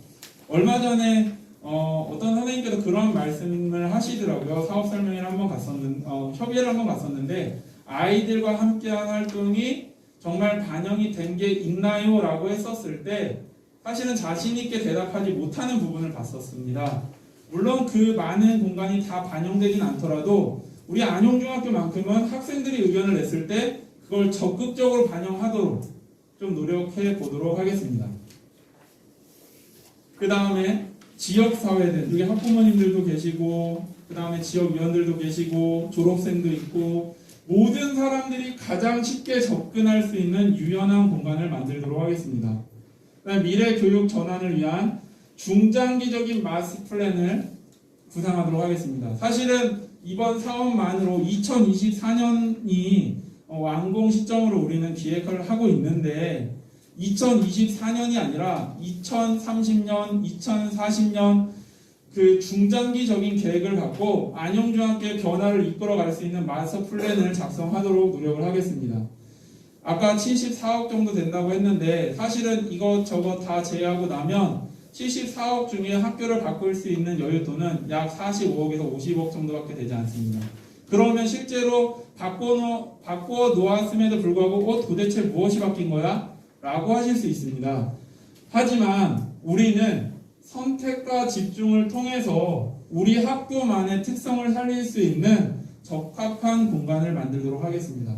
얼마 전에 어떤 선생님께서 그런 말씀을 하시더라고요. 사업 설명회를 한번 협의를 한번 갔었는데 아이들과 함께한 활동이 정말 반영이 된 게 있나요? 라고 했었을 때 사실은 자신 있게 대답하지 못하는 부분을 봤었습니다. 물론 그 많은 공간이 다 반영되진 않더라도 우리 안용중학교만큼은 학생들이 의견을 냈을 때 그걸 적극적으로 반영하도록 좀 노력해 보도록 하겠습니다. 그 다음에 지역사회들, 여기 학부모님들도 계시고 그 다음에 지역위원들도 계시고 졸업생도 있고 모든 사람들이 가장 쉽게 접근할 수 있는 유연한 공간을 만들도록 하겠습니다. 그다음에 미래 교육 전환을 위한 중장기적인 마스터 플랜을 구상하도록 하겠습니다. 사실은 이번 사업만으로 2024년이 완공 시점으로 우리는 기획을 하고 있는데 2024년이 아니라 2030년, 2040년 그 중장기적인 계획을 갖고 안용중학교의 변화를 이끌어갈 수 있는 마스터 플랜을 작성하도록 노력을 하겠습니다. 아까 74억 정도 된다고 했는데 사실은 이것저것 다 제외하고 나면 74억 중에 학교를 바꿀 수 있는 여유돈은 약 45억에서 50억 정도밖에 되지 않습니다. 그러면 실제로 바꿔 놓았음에도 불구하고 도대체 무엇이 바뀐 거야? 라고 하실 수 있습니다. 하지만 우리는 선택과 집중을 통해서 우리 학교만의 특성을 살릴 수 있는 적합한 공간을 만들도록 하겠습니다.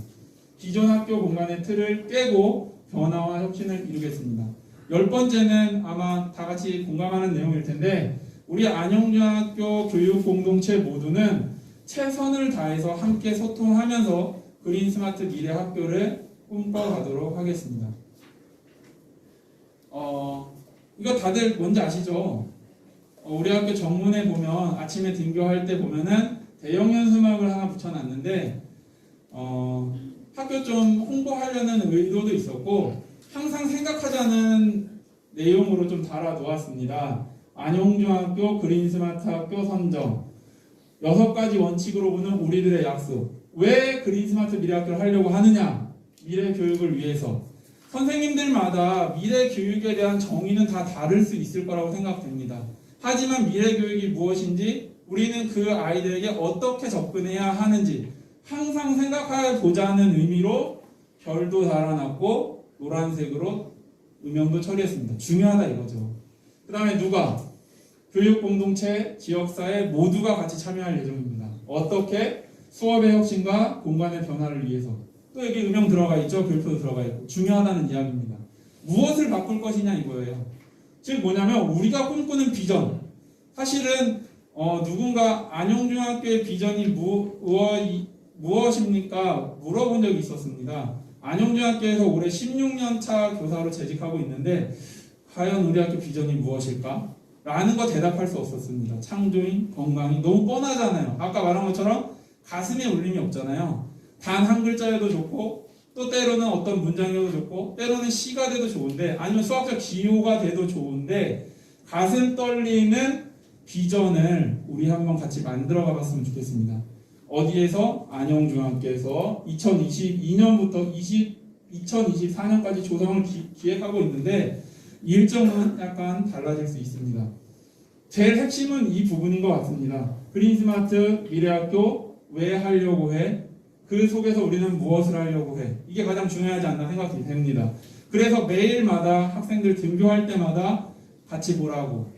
기존 학교 공간의 틀을 깨고 변화와 혁신을 이루겠습니다. 10번째는 아마 다 같이 공감하는 내용일 텐데 우리 안용중학교 교육 공동체 모두는 최선을 다해서 함께 소통하면서 그린 스마트 미래 학교를 꿈꿔가도록 하겠습니다. 이거 다들 뭔지 아시죠? 우리 학교 정문에 보면 아침에 등교할 때 보면은 대형 현수막을 하나 붙여놨는데 학교 좀 홍보하려는 의도도 있었고 항상 생각하자는 내용으로 좀 달아 놓았습니다. 안용중학교 그린 스마트 학교 선정 6가지 원칙으로 보는 우리들의 약속. 왜 그린 스마트 미래 학교를 하려고 하느냐? 미래 교육을 위해서. 선생님들마다 미래 교육에 대한 정의는 다 다를 수 있을 거라고 생각됩니다. 하지만 미래 교육이 무엇인지 우리는 그 아이들에게 어떻게 접근해야 하는지 항상 생각해 보자는 의미로 별도 달아놨고 노란색으로 음영도 처리했습니다. 중요하다 이거죠. 그 다음에 누가? 교육 공동체, 지역사회 모두가 같이 참여할 예정입니다. 어떻게? 수업의 혁신과 공간의 변화를 위해서. 또 여기 음영 들어가 있죠. 교육표도 들어가 있고. 중요하다는 이야기입니다. 무엇을 바꿀 것이냐 이거예요. 즉 뭐냐면 우리가 꿈꾸는 비전. 사실은 누군가 안용중학교의 비전이 무엇입니까? 물어본 적이 있었습니다. 안용중학교에서 올해 16년 차 교사로 재직하고 있는데 과연 우리 학교 비전이 무엇일까? 라는 거 대답할 수 없었습니다. 창조인, 건강이 너무 뻔하잖아요. 아까 말한 것처럼 가슴에 울림이 없잖아요. 단 한 글자여도 좋고 또 때로는 어떤 문장이어도 좋고 때로는 시가 돼도 좋은데 아니면 수학적 기호가 돼도 좋은데 가슴 떨리는 비전을 우리 한번 같이 만들어 가봤으면 좋겠습니다. 어디에서? 안용중학교에서 2022년부터 2024년까지 조성을 기획하고 있는데 일정은 약간 달라질 수 있습니다. 제일 핵심은 이 부분인 것 같습니다. 그린 스마트 미래학교 왜 하려고 해? 그 속에서 우리는 무엇을 하려고 해? 이게 가장 중요하지 않나 생각이 됩니다. 그래서 매일마다 학생들 등교할 때마다 같이 보라고,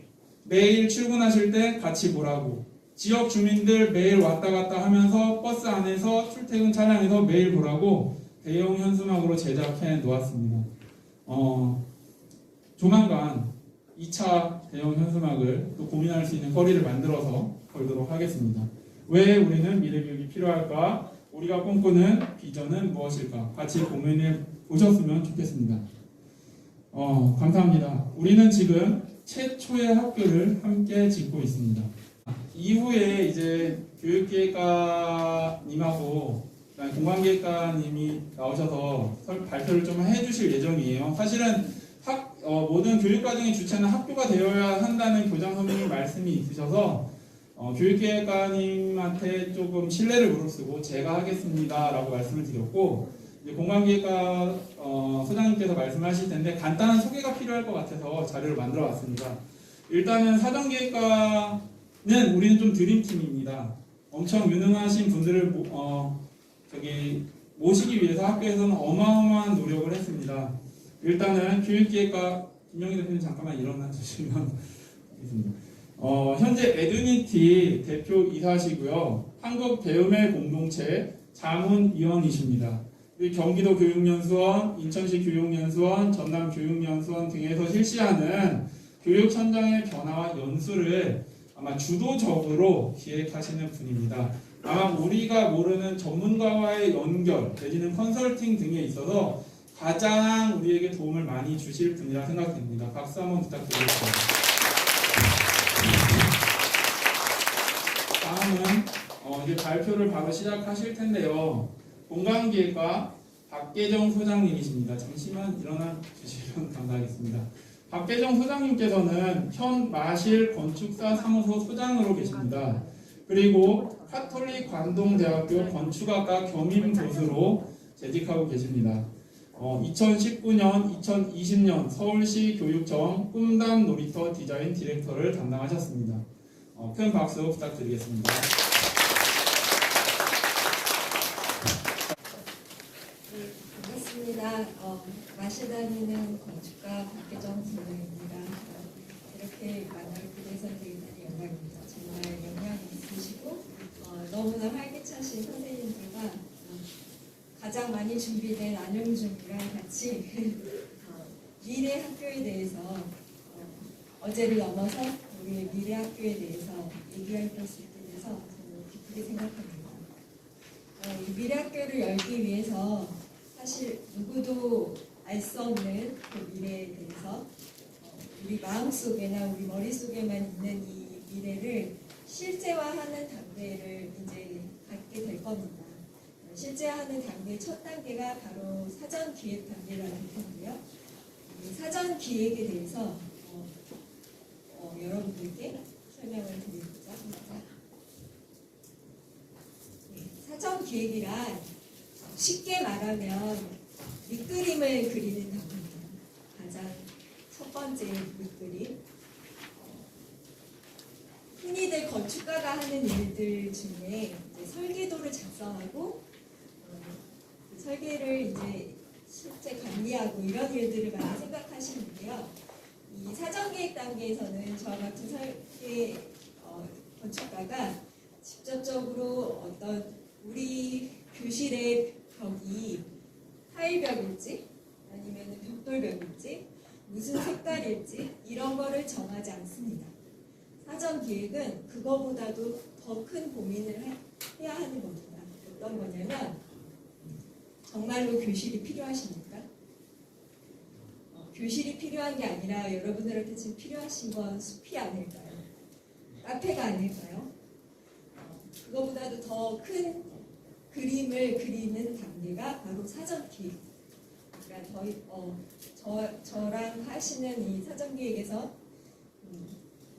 매일 출근하실 때 같이 보라고, 지역 주민들 매일 왔다 갔다 하면서 버스 안에서 출퇴근 차량에서 매일 보라고 대형 현수막으로 제작해 놓았습니다. 조만간 2차 대형 현수막을 또 고민할 수 있는 거리를 만들어서 걸도록 하겠습니다. 왜 우리는 미래교육이 필요할까? 우리가 꿈꾸는 비전은 무엇일까? 같이 고민해 보셨으면 좋겠습니다. 감사합니다. 우리는 지금 최초의 학교를 함께 짓고 있습니다. 이후에 이제 교육기획과님하고 공간기획과님이 나오셔서 발표를 좀 해주실 예정이에요. 사실은 모든 교육과정의 주체는 학교가 되어야 한다는 교장 선생님 말씀이 있으셔서 교육기획과님한테 조금 신뢰를 무릅쓰고 제가 하겠습니다라고 말씀을 드렸고, 이제 공간기획과 소장님께서 말씀하실 텐데 간단한 소개가 필요할 것 같아서 자료를 만들어 왔습니다. 일단은 사전기획과는 우리는 좀 드림팀입니다. 엄청 유능하신 분들을 모시기 위해서 학교에서는 어마어마한 노력을 했습니다. 일단은 교육기획과 김영희 대표님 잠깐만 일어나 주시면 되겠습니다. 현재 에듀니티 대표 이사시고요. 한국배움의 공동체 자문위원이십니다. 경기도 교육연수원, 인천시 교육연수원, 전남 교육연수원 등에서 실시하는 교육 현장의 변화와 연수를 아마 주도적으로 기획하시는 분입니다. 아마 우리가 모르는 전문가와의 연결, 내지는 컨설팅 등에 있어서 가장 우리에게 도움을 많이 주실 분이라 생각됩니다. 박수 한번 부탁드리겠습니다. 다음은 이제 발표를 바로 시작하실 텐데요. 공간기획과 박계정 소장님이십니다. 잠시만 일어나 주시면 감사하겠습니다. 박계정 소장님께서는 현 마실 건축사 사무소 소장으로 계십니다. 그리고 카톨릭 관동대학교 건축학과 겸임 교수로 재직하고 계십니다. 2019년, 2020년 서울시 교육청 꿈담 놀이터 디자인 디렉터를 담당하셨습니다. 큰 박수 부탁드리겠습니다. 네, 반갑습니다. 마실 다니는 건축가 박계정 선생입니다. 이렇게 만나뵙게 돼서 대단히 영광입니다. 정말 영향 있으시고 너무나 활기차신 선생님들과 가장 많이 준비된 안영준이랑 같이 미래 학교에 대해서 어제를 넘어서 우리의 미래 학교에 대해서 얘기할 수 있게 돼서 저는 기쁘게 생각합니다. 이 미래 학교를 열기 위해서 사실 누구도 알 수 없는 그 미래에 대해서 우리 마음속에나 우리 머릿속에만 있는 이 미래를 실제화하는 단계를 이제 갖게 될 겁니다. 실제화하는 단계 첫 단계가 바로 사전 기획 단계라고 할 텐데요. 이 사전 기획에 대해서 여러분들께 설명을 드리고자 합니다. 사전 기획이란 쉽게 말하면 밑그림을 그리는 단계입니다. 가장 첫 번째 밑그림. 흔히들 건축가가 하는 일들 중에 이제 설계도를 작성하고 그 설계를 이제 실제 관리하고 이런 일들을 많이 생각하시는데요. 이 사전계획 단계에서는 저와 같은 설계 건축가가 직접적으로 어떤 우리 교실의 벽이 타일벽일지 아니면 벽돌벽일지 무슨 색깔일지 이런 거를 정하지 않습니다. 사전 기획은 그거보다도 더 큰 고민을 해야 하는 겁니다. 어떤 거냐면 정말로 교실이 필요하십니까? 교실이 필요한 게 아니라 여러분들한테 지금 필요하신 건 숲이 아닐까요? 카페가 아닐까요? 그거보다도 더 큰 그림을 그리는 단계가 바로 사전 기획. 그러니까 저랑 하시는 이 사전 기획에서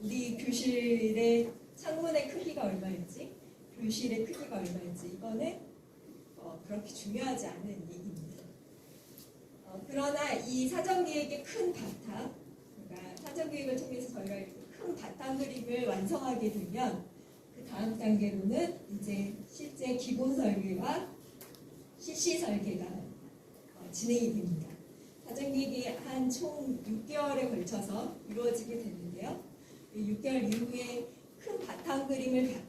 우리 교실의 창문의 크기가 얼마인지, 교실의 크기가 얼마인지 이거는 그렇게 중요하지 않은 얘기입니다. 그러나 이 사전 기획의 큰 바탕, 그러니까 사전 기획을 통해서 저희가 이렇게 큰 바탕 그림을 완성하게 되면 그 다음 단계로는 이제 실제 기본 설계와 실시 설계가 진행이 됩니다. 사전 기획이 한 총 6개월에 걸쳐서 이루어지게 되는데요. 6개월 이후에 큰 바탕 그림을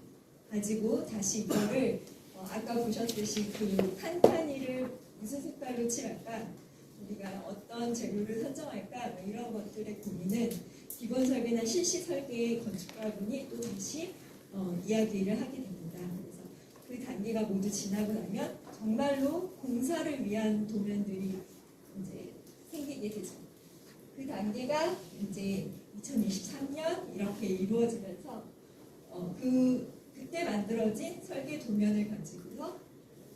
가지고 다시 이거를 아까 보셨듯이 그 칸칸이를 무슨 색깔로 칠할까, 우리가 어떤 재료를 선정할까 뭐 이런 것들의 고민은 기본 설계나 실시 설계의 건축가분이 또 다시 이야기를 하게 됩니다. 그래서 그 단계가 모두 지나고 나면 정말로 공사를 위한 도면들이 이제 생기게 되죠. 그 단계가 이제 2023년 이렇게 이루어지면서 그때 만들어진 설계 도면을 가지고서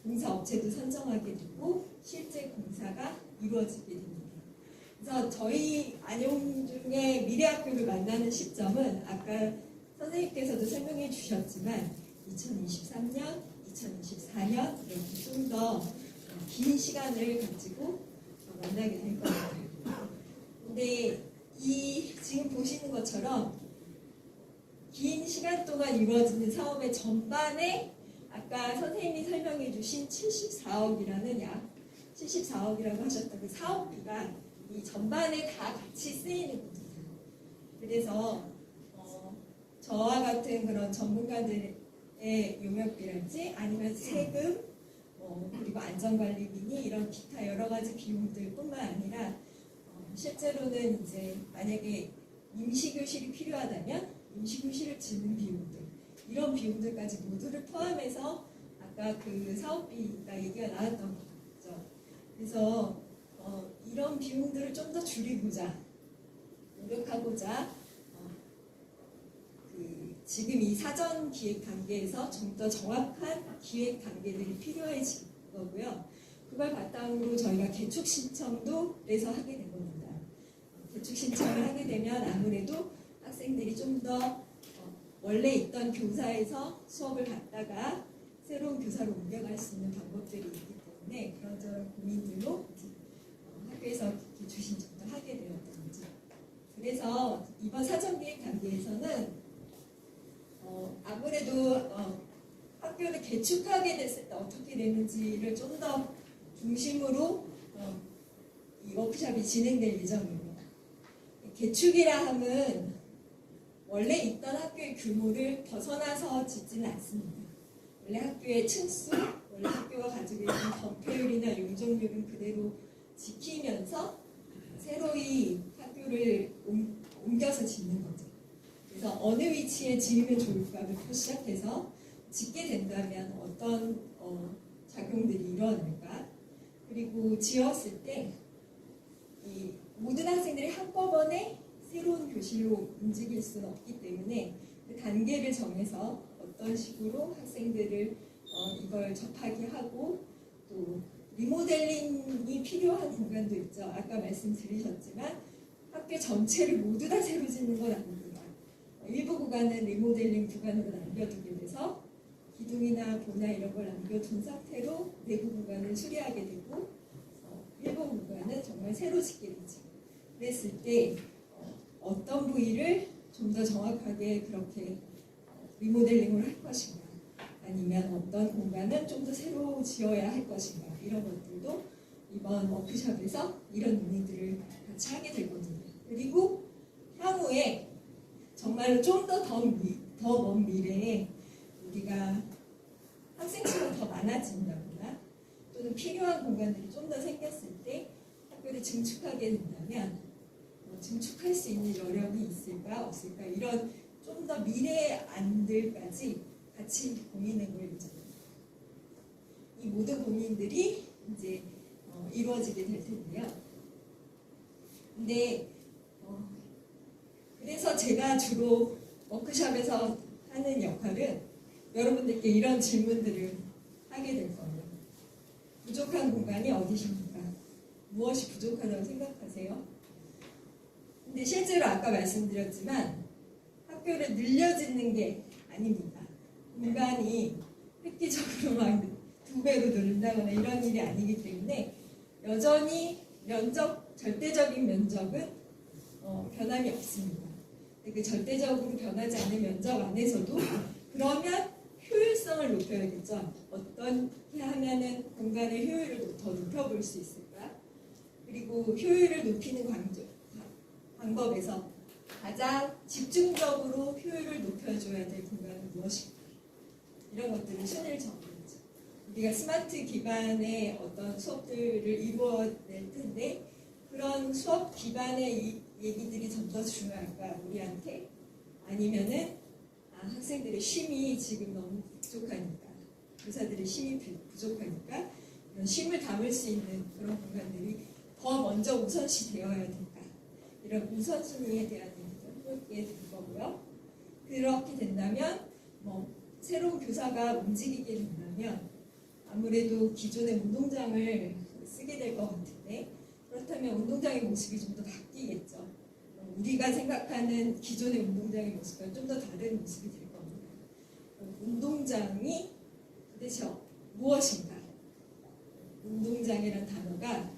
공사 업체도 선정하게 되고 실제 공사가 이루어지게 됩니다. 그래서 저희 안용 중에 미래학교를 만나는 시점은 아까 선생님께서도 설명해 주셨지만 2023년, 2024년 이렇게 좀 더 긴 시간을 가지고 만나게 될 겁니다. 근데 지금 보시는 것처럼 긴 시간 동안 이루어지는 사업의 전반에 아까 선생님이 설명해 주신 74억이라는 약 74억이라고 하셨던 그 사업비가 이 전반에 다 같이 쓰이는 거죠. 그래서 저와 같은 그런 전문가들의 용역비랄지 아니면 세금 그리고 안전관리비니 이런 기타 여러 가지 비용들뿐만 아니라 실제로는 이제 만약에 임시교실이 필요하다면 임시교실을 짓는 비용들 이런 비용들까지 모두를 포함해서 아까 그 사업비가 얘기가 나왔던 거죠. 그래서 이런 비용들을 좀 더 줄이고자 노력하고자 지금 이 사전 기획 단계에서 좀 더 정확한 기획 단계들이 필요해진 거고요. 그걸 바탕으로 저희가 개축 신청도 내서 하게 된 겁니다. 개축 신청을 하게 되면 아무래도 학생들이 좀 더 원래 있던 교사에서 수업을 받다가 새로운 교사로 옮겨갈 수 있는 방법들이 있기 때문에 그런저런 고민들로 학교에서 개축 신청도 하게 되었던 거죠. 그래서 이번 사전 기획 단계에서는 아무래도 학교를 개축하게 됐을 때 어떻게 되는지를 좀 더 중심으로 이 워크숍이 진행될 예정입니다. 개축이라 함은 원래 있던 학교의 규모를 벗어나서 짓지는 않습니다. 원래 학교의 층수, 원래 학교가 가지고 있는 건폐율이나 용적률은 그대로 지키면서 새로이 학교를 옮겨서 짓는 거죠. 그래서 어느 위치에 지으면 좋을까부터 시작해서 짓게 된다면 어떤 작용들이 일어날까? 그리고 지었을 때 이 모든 학생들이 한꺼번에 새로운 교실로 움직일 수는 없기 때문에 그 단계를 정해서 어떤 식으로 학생들을 이걸 접하게 하고 또 리모델링이 필요한 공간도 있죠. 아까 말씀드리셨지만 학교 전체를 모두 다 새로 짓는 건 아닙니다. 일부 구간은 리모델링 구간으로 남겨두게 돼서 기둥이나 보나 이런 걸 남겨둔 상태로 내부 구간을 수리하게 되고 일부 구간은 정말 새로 짓게 되죠. 그랬을 때 어떤 부위를 좀 더 정확하게 그렇게 리모델링을 할 것인가 아니면 어떤 공간은 좀 더 새로 지어야 할 것인가 이런 것들도 이번 워크숍에서 이런 논의들을 같이 하게 되거든요. 그리고 향후에 정말로 좀 더 먼 미래에 우리가 학생 수가 더 많아진다거나 또는 필요한 공간들이 좀 더 생겼을 때 학교를 증축하게 된다면 증축할 수 있는 여력이 있을까 없을까 이런 좀 더 미래의 안들까지 같이 고민해 볼 예정입니다. 이 모든 고민들이 이제 이루어지게 될 텐데요. 근데 그래서 제가 주로 워크숍에서 하는 역할은 여러분들께 이런 질문들을 하게 될 거예요. 부족한 공간이 어디십니까? 무엇이 부족하다고 생각하세요? 근데 실제로 아까 말씀드렸지만 학교를 늘려짓는 게 아닙니다. 공간이 획기적으로 막 2배로 늘린다거나 이런 일이 아니기 때문에 여전히 절대적인 면적은 변함이 없습니다. 그 절대적으로 변하지 않는 면적 안에서도 그러면 효율성을 높여야겠죠. 어떻게 하면은 공간의 효율을 더 높여볼 수 있을까? 그리고 효율을 높이는 방법에서 가장 집중적으로 효율을 높여줘야 될 공간은 무엇일까? 이런 것들을 순위를 정해야죠. 우리가 스마트 기반의 어떤 수업들을 이루어낼 텐데 그런 수업 기반의 이 얘기들이 좀 더 중요할까 우리한테? 아니면은 학생들의 쉼이 지금 너무 부족하니까 교사들의 쉼이 부족하니까 이런 쉼을 담을 수 있는 그런 공간들이 더 먼저 우선시 되어야 될까? 이런 우선순위에 대한 얘기를 해보게 될 거고요. 그렇게 된다면 뭐 새로운 교사가 움직이게 된다면 아무래도 기존의 운동장을 쓰게 될 것 같은데 그렇다면 운동장의 모습이 좀 더 바뀌겠죠. 우리가 생각하는 기존의 운동장의 모습과 좀 더 다른 모습이 될 겁니다. 운동장이 도대체 무엇인가? 운동장이라는 단어가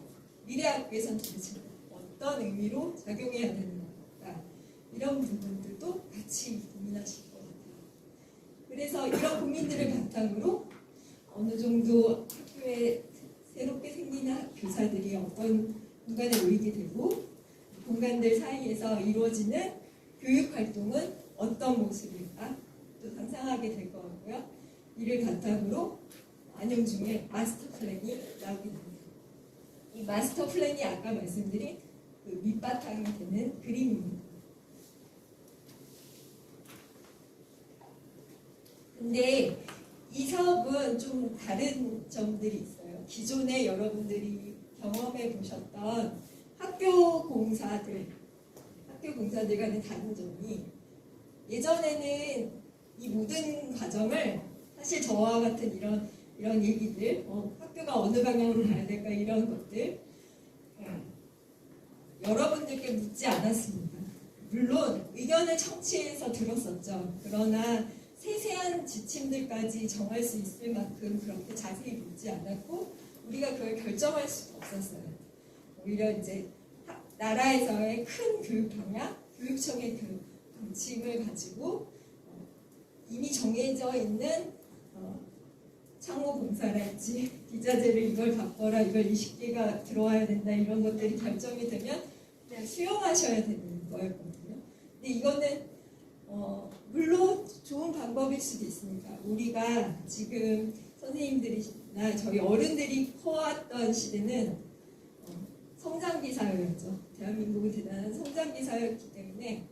미래학교에서는 도대체 어떤 의미로 작용해야 되는 건가? 이런 부분들도 같이 고민하실 것 같아요. 그래서 이런 고민들을 바탕으로 어느 정도 학교에 새롭게 생기는 교사들이 어떤 공간에 모이게 되고 공간들 사이에서 이루어지는 교육 활동은 어떤 모습일까 또 상상하게 될 것 같고요. 이를 바탕으로 안영중의 마스터 플랜이 나오게 됩니다. 이 마스터 플랜이 아까 말씀드린 그 밑바탕이 되는 그림입니다. 근데 이 사업은 좀 다른 점들이 있어요. 기존에 여러분들이 경험해 보셨던 학교 공사들과는 다른 점이 예전에는 이 모든 과정을 사실 저와 같은 이런 얘기들 학교가 어느 방향으로 가야 될까 이런 것들 여러분들께 묻지 않았습니다. 물론 의견을 청취해서 들었었죠. 그러나 세세한 지침들까지 정할 수 있을 만큼 그렇게 자세히 묻지 않았고 우리가 그걸 결정할 수도 없었어요. 오히려 이제 나라에서의 큰 교육 방향, 교육청의 그 방침을 가지고 이미 정해져 있는 창호 공사랄지 기자재를 이걸 바꿔라, 이걸 20개가 들어와야 된다 이런 것들이 결정이 되면 그냥 수용하셔야 되는 거였거든요. 근데 이거는 물론 좋은 방법일 수도 있습니다. 우리가 지금 선생님들이나 저희 어른들이 커왔던 시대는 성장기 사회였죠. 대한민국은 대단한 성장기 사회였기 때문에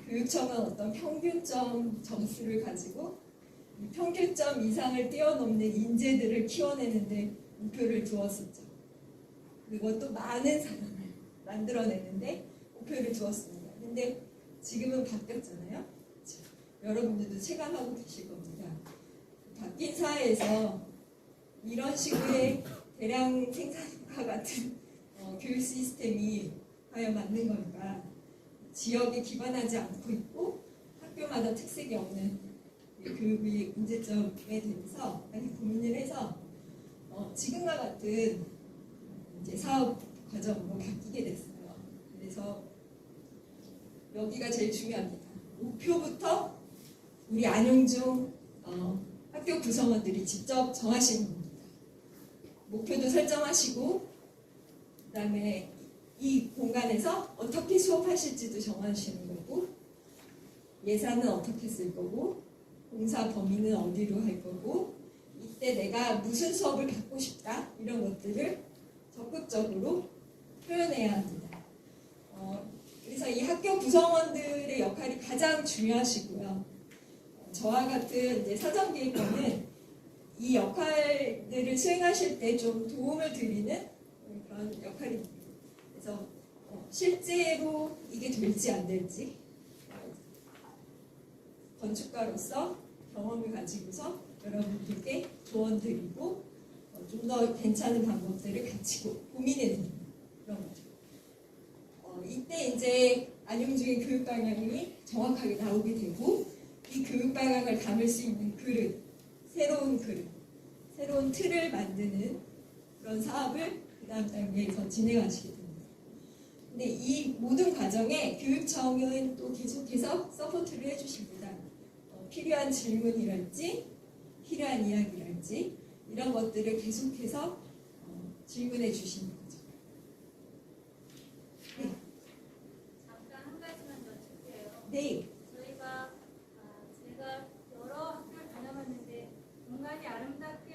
교육청은 어떤 평균점 점수를 가지고 이 평균점 이상을 뛰어넘는 인재들을 키워내는데 목표를 두었었죠. 그리고 또 많은 사람을 만들어내는데 목표를 두었습니다. 근데 지금은 바뀌었잖아요. 여러분들도 체감하고 계실 겁니다. 바뀐 사회에서 이런 식의 대량 생산과 같은 교육 시스템이 과연 맞는 걸까? 지역에 기반하지 않고 있고 학교마다 특색이 없는 교육의 문제점에 대해서 많이 고민을 해서 지금과 같은 이제 사업 과정으로 바뀌게 됐어요. 그래서 여기가 제일 중요합니다. 목표부터 우리 안영중 학교 구성원들이 직접 정하시는 겁니다. 목표도 설정하시고 그다음에 이 공간에서 어떻게 수업하실지도 정하시는 거고 예산은 어떻게 쓸 거고 공사 범위는 어디로 할 거고 이때 내가 무슨 수업을 받고 싶다 이런 것들을 적극적으로 표현해야 합니다. 그래서 이 학교 구성원들의 역할이 가장 중요하시고요. 저와 같은 이제 사전기획관은 이 역할들을 수행하실 때 좀 도움을 드리는 그런 역할입니다. 그래서 실제로 이게 될지 안 될지 건축가로서 경험을 가지고서 여러분들께 조언 드리고 좀 더 괜찮은 방법들을 같이 고민해 드리는 그런 거죠. 이때 이제 안영중의 교육 방향이 정확하게 나오게 되고 이 교육 방향을 담을 수 있는 그릇, 새로운 틀을 만드는 그런 사업을 그 다음 단계에서 진행하시게 됩니다. 근데 이 모든 과정에 교육청은 또 계속해서 서포트를 해주십니다. 필요한 질문이랄지 필요한 이야기랄지 이런 것들을 계속해서 질문해 주시는 거죠. 네. 잠깐 한 가지만 여쭐게요. 네. 제가 여러 학교를 다녀봤는데 공간이 아름답게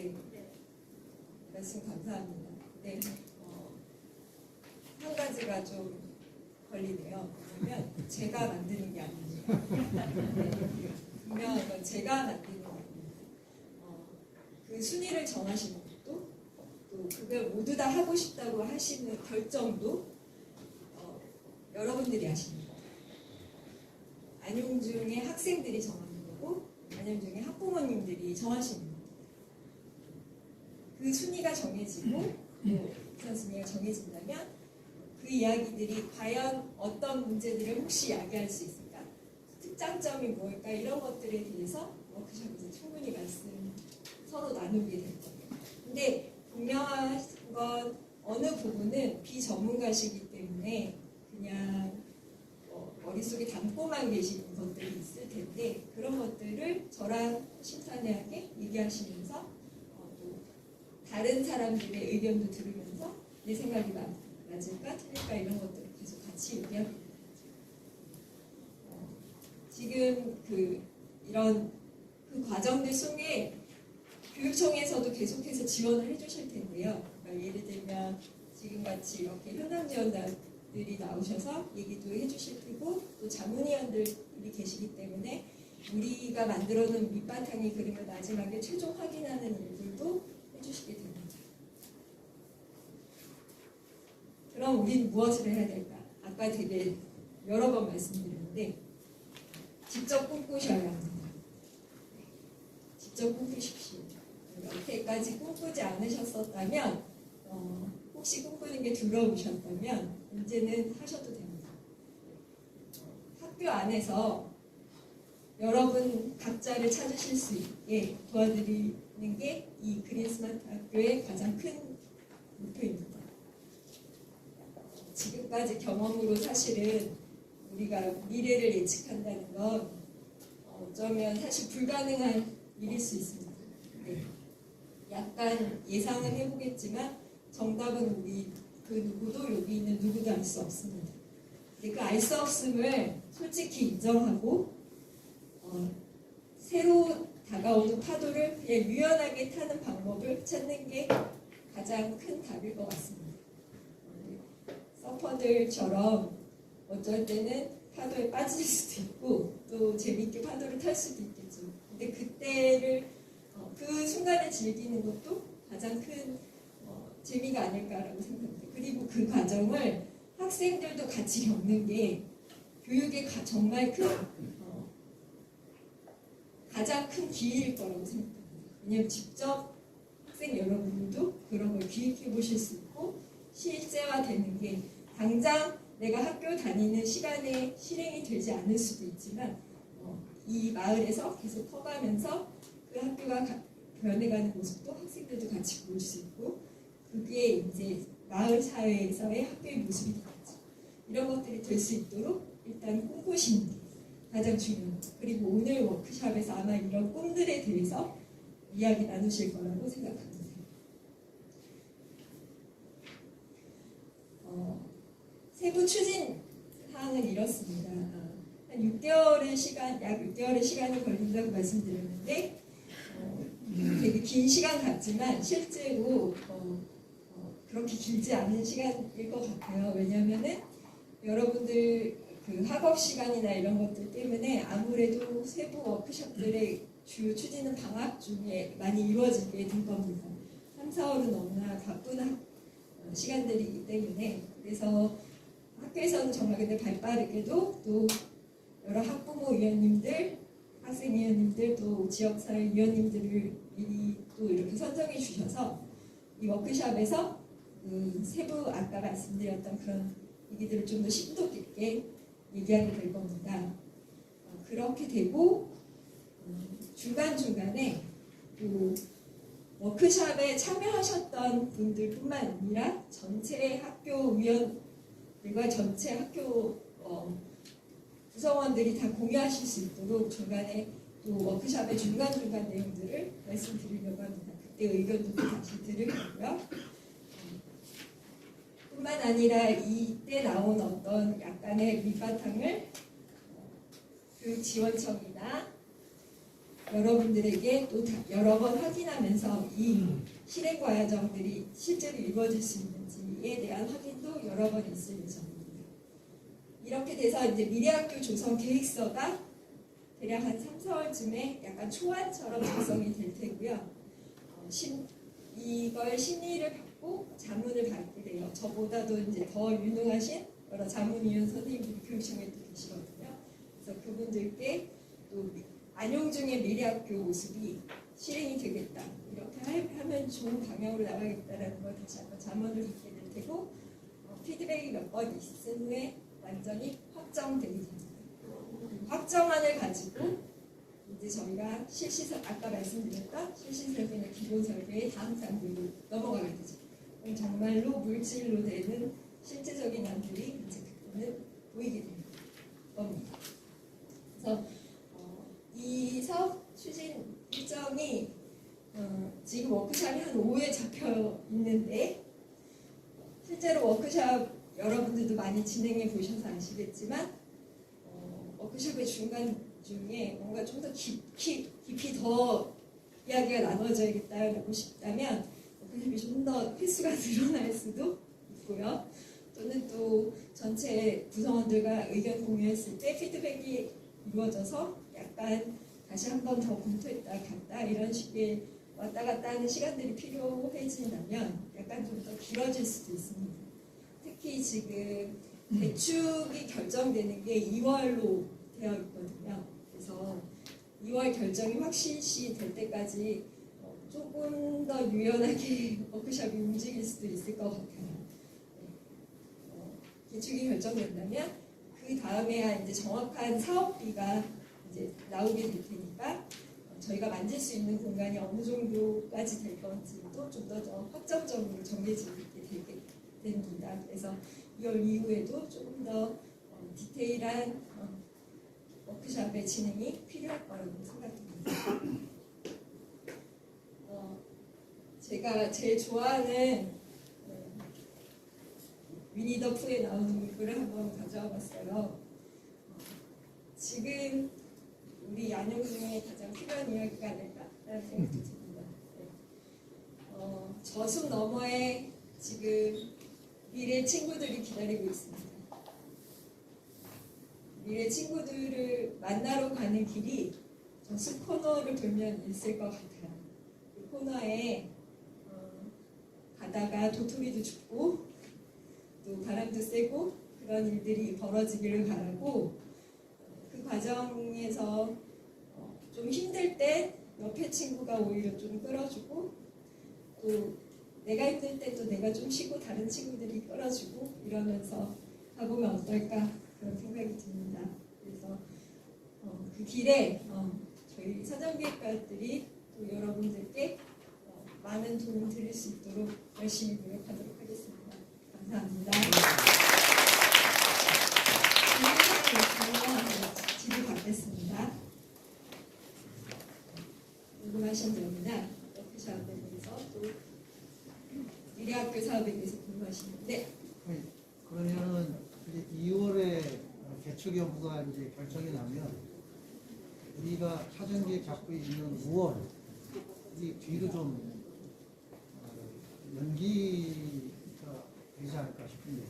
네, 네. 말씀 감사합니다. 네, 한 가지가 좀 걸리네요. 왜냐면 제가 만드는 게 아닙니다. 네, 분명한 건 제가 만드는 게 아닙니다. 그 순위를 정하시는 것도 또 그걸 모두 다 하고 싶다고 하시는 결정도 여러분들이 하시는 거예요. 안용중의 학생들이 정하는 거고 안용중의 학부모님들이 정하시는 거예요. 그 순위가 정해지고 또 우선순위가 정해진다면 그 이야기들이 과연 어떤 문제들을 혹시 야기할 수 있을까? 특장점이 뭘까? 이런 것들에 대해서 워크숍에서 충분히 말씀 서로 나누게 될 거예요. 근데 분명한 건 어느 부분은 비전문가시기 때문에 그냥 머릿속에 담고만 계시는 것들이 있을 텐데 그런 것들을 저랑 심산회하게 얘기하시면서 또 다른 사람들의 의견도 들으면서 내 생각이 맞을까 틀릴까 이런 것들을 계속 같이 얘기하게 됩니다. 지금 이런 과정들 속에 교육청에서도 계속해서 지원을 해주실 텐데요. 그러니까 예를 들면 지금같이 이렇게 현장 지원자들이 나오셔서 얘기도 해주실 테고 또 자문위원들이 계시기 때문에 우리가 만들어 놓은 밑바탕의 그림을 마지막에 최종 확인하는 일들도 해주시게 됩니다. 그럼 우리는 무엇을 해야 될까? 아까 되게 여러 번 말씀드렸는데 직접 꿈꾸셔야 합니다. 직접 꿈꾸십시오. 여태까지 꿈꾸지 않으셨었다면 혹시 꿈꾸는 게 두려우셨다면 이제는 하셔도 됩니다. 학교 안에서 여러분 각자를 찾으실 수 있게 도와드리는 게 이 그린 스마트 학교의 가장 큰 목표입니다. 지금까지 경험으로 사실은 우리가 미래를 예측한다는 건 어쩌면 사실 불가능한 일일 수 있습니다. 네. 약간 예상은 해보겠지만 정답은 우리 그 누구도 여기 있는 누구도 알 수 없습니다. 근데 그 알 수 없음을 솔직히 인정하고 새로 다가오는 파도를 그냥 유연하게 타는 방법을 찾는 게 가장 큰 답일 것 같습니다. 서퍼들처럼 어쩔 때는 파도에 빠질 수도 있고 또 재밌게 파도를 탈 수도 있겠죠. 근데 그때를 그 순간을 즐기는 것도 가장 큰 재미가 아닐까라고 생각합니다. 그리고 그 과정을 학생들도 같이 겪는 게 교육의 정말 가장 큰 기회일 거라고 생각합니다. 왜냐하면 직접 학생 여러분들도 그런 걸 기획해 보실 수 있고 실제화되는 게 당장 내가 학교 다니는 시간에 실행이 되지 않을 수도 있지만 이 마을에서 계속 커가면서 그 학교가 변해가는 모습도 학생들도 같이 볼 수 있고 그게 이제 마을 사회에서의 학교의 모습이 되겠죠. 이런 것들이 될 수 있도록 일단 꿈꾸시는 게 가장 중요합니다. 그리고 오늘 워크숍에서 아마 이런 꿈들에 대해서 이야기 나누실 거라고 생각합니다. 세부 추진 사항은 이렇습니다. 한 6개월의 시간, 약 6개월의 시간이 걸린다고 말씀드렸는데 되게 긴 시간 같지만 실제로 그렇게 길지 않은 시간일 것 같아요. 왜냐하면은 여러분들 그 학업 시간이나 이런 것들 때문에 아무래도 세부 워크숍들의 주요 추진은 방학 중에 많이 이루어지게 될 겁니다. 3, 4월은 너무나 바쁜 시간들이기 때문에 그래서 학교에서는 정말 근데 발빠르게도 또 여러 학부모 위원님들, 학생위원님들 또 지역사회 위원님들을 미리 또 이렇게 선정해 주셔서 이 워크숍에서 세부 아까 말씀드렸던 그런 얘기들을 좀 더 심도 깊게 얘기하게 될 겁니다. 그렇게 되고 중간중간에 또 워크숍에 참여하셨던 분들뿐만 아니라 전체 학교 위원들과 전체 학교 구성원들이 다 공유하실 수 있도록 중간에 또 워크숍의 중간중간 내용들을 말씀드리려고 합니다. 그때 의견도 다시 들을 거고요. 뿐만 아니라 이때 나온 어떤 약간의 밑바탕을 교육지원청이나 여러분들에게 또 여러 번 확인하면서 이 실행 과정들이 실제로 이루어질 수 있는지에 대한 확인도 여러 번 있을 예정입니다. 이렇게 돼서 이제 미래학교 조성 계획서가 대략 한 3, 4월쯤에 약간 초안처럼 작성이 될 테고요. 이걸 심의를 받고 자문을 받게 돼요. 저보다도 이제 더 유능하신 여러 자문위원 선생님들이 교육청에 또 계시거든요. 그래서 그분들께 또 안용중의 미래학교 모습이 실행이 되겠다. 이렇게 하면 좋은 방향으로 나가겠다라는 걸 다시 한번 자문을 받게 될 테고 피드백이 몇 번 있은 후에 완전히 확정되게 됩니다. 확정안을 가지고 이제 저희가 아까 말씀드렸던 실시 설계나 기본 설계의 다음 단계로 넘어가게 되죠. 그럼 정말로 물질로 되는 실제적인 안들이 이제 그때는 보이게 되는 겁니다. 그래서 이 사업 추진 일정이 지금 워크숍이 한 5회 잡혀 있는데 실제로 워크숍 여러분들도 많이 진행해 보셔서 아시겠지만 워크숍의 중간 중에 뭔가 좀 더 깊이 더 이야기가 나눠져야겠다고 싶다면 워크숍이 좀 더 횟수가 늘어날 수도 있고요. 또는 또 전체 구성원들과 의견 공유했을 때 피드백이 이루어져서 약간 다시 한 번 더 검토했다 갔다 이런 식의 왔다 갔다 하는 시간들이 필요해진다면 약간 좀 더 길어질 수도 있습니다. 특히 지금 대축이 결정되는 게 2월로 되어 있거든요. 그래서 2월 결정이 확실시 될 때까지 조금 더 유연하게 워크숍이 움직일 수도 있을 것 같아요. 대축이 결정된다면 그 다음에야 이제 정확한 사업비가 이제 나오게 될 테니까 저희가 만질 수 있는 공간이 어느 정도까지 될 건지도 좀 더 확정적으로 정해지게 됩니다. 그래서 2월 이후에도 조금 더 디테일한 워크숍의 진행이 필요할 거라고 생각합니다. 제가 제일 좋아하는 위니 더 푸에 나오는 글을 한번 가져와 봤어요. 지금 우리 안용중에 가장 필요한 이야기가 아닐까라는 생각이 듭니다. 저숲 너머에 지금 미래 친구들이 기다리고 있습니다. 미래 친구들을 만나러 가는 길이 저숲 코너를 돌면 있을 것 같아요. 그 코너에 가다가 도토리도 죽고 또 바람도 세고 그런 일들이 벌어지기를 바라고 그 과정에서 좀 힘들 때 옆에 친구가 오히려 좀 끌어주고 또 내가 힘들 때 또 내가 좀 쉬고 다른 친구들이 끌어주고 이러면서 가보면 어떨까 그런 생각이 듭니다. 그래서 그 길에 저희 사전기획가들이 또 여러분들께 많은 도움 드릴 수 있도록 열심히 노력하도록 하겠습니다. 감사합니다. 질의 받겠습니다. 궁금하신 점이나 워크숍에 대해서 또 미래학교 사업에 대해서 궁금하시는데 그러면은 이제 2월에 개척 여부가 이제 결정이 나면 우리가 사전기획 잡고 있는 5월 이 뒤로 좀 연기가 되지 않을까 싶은데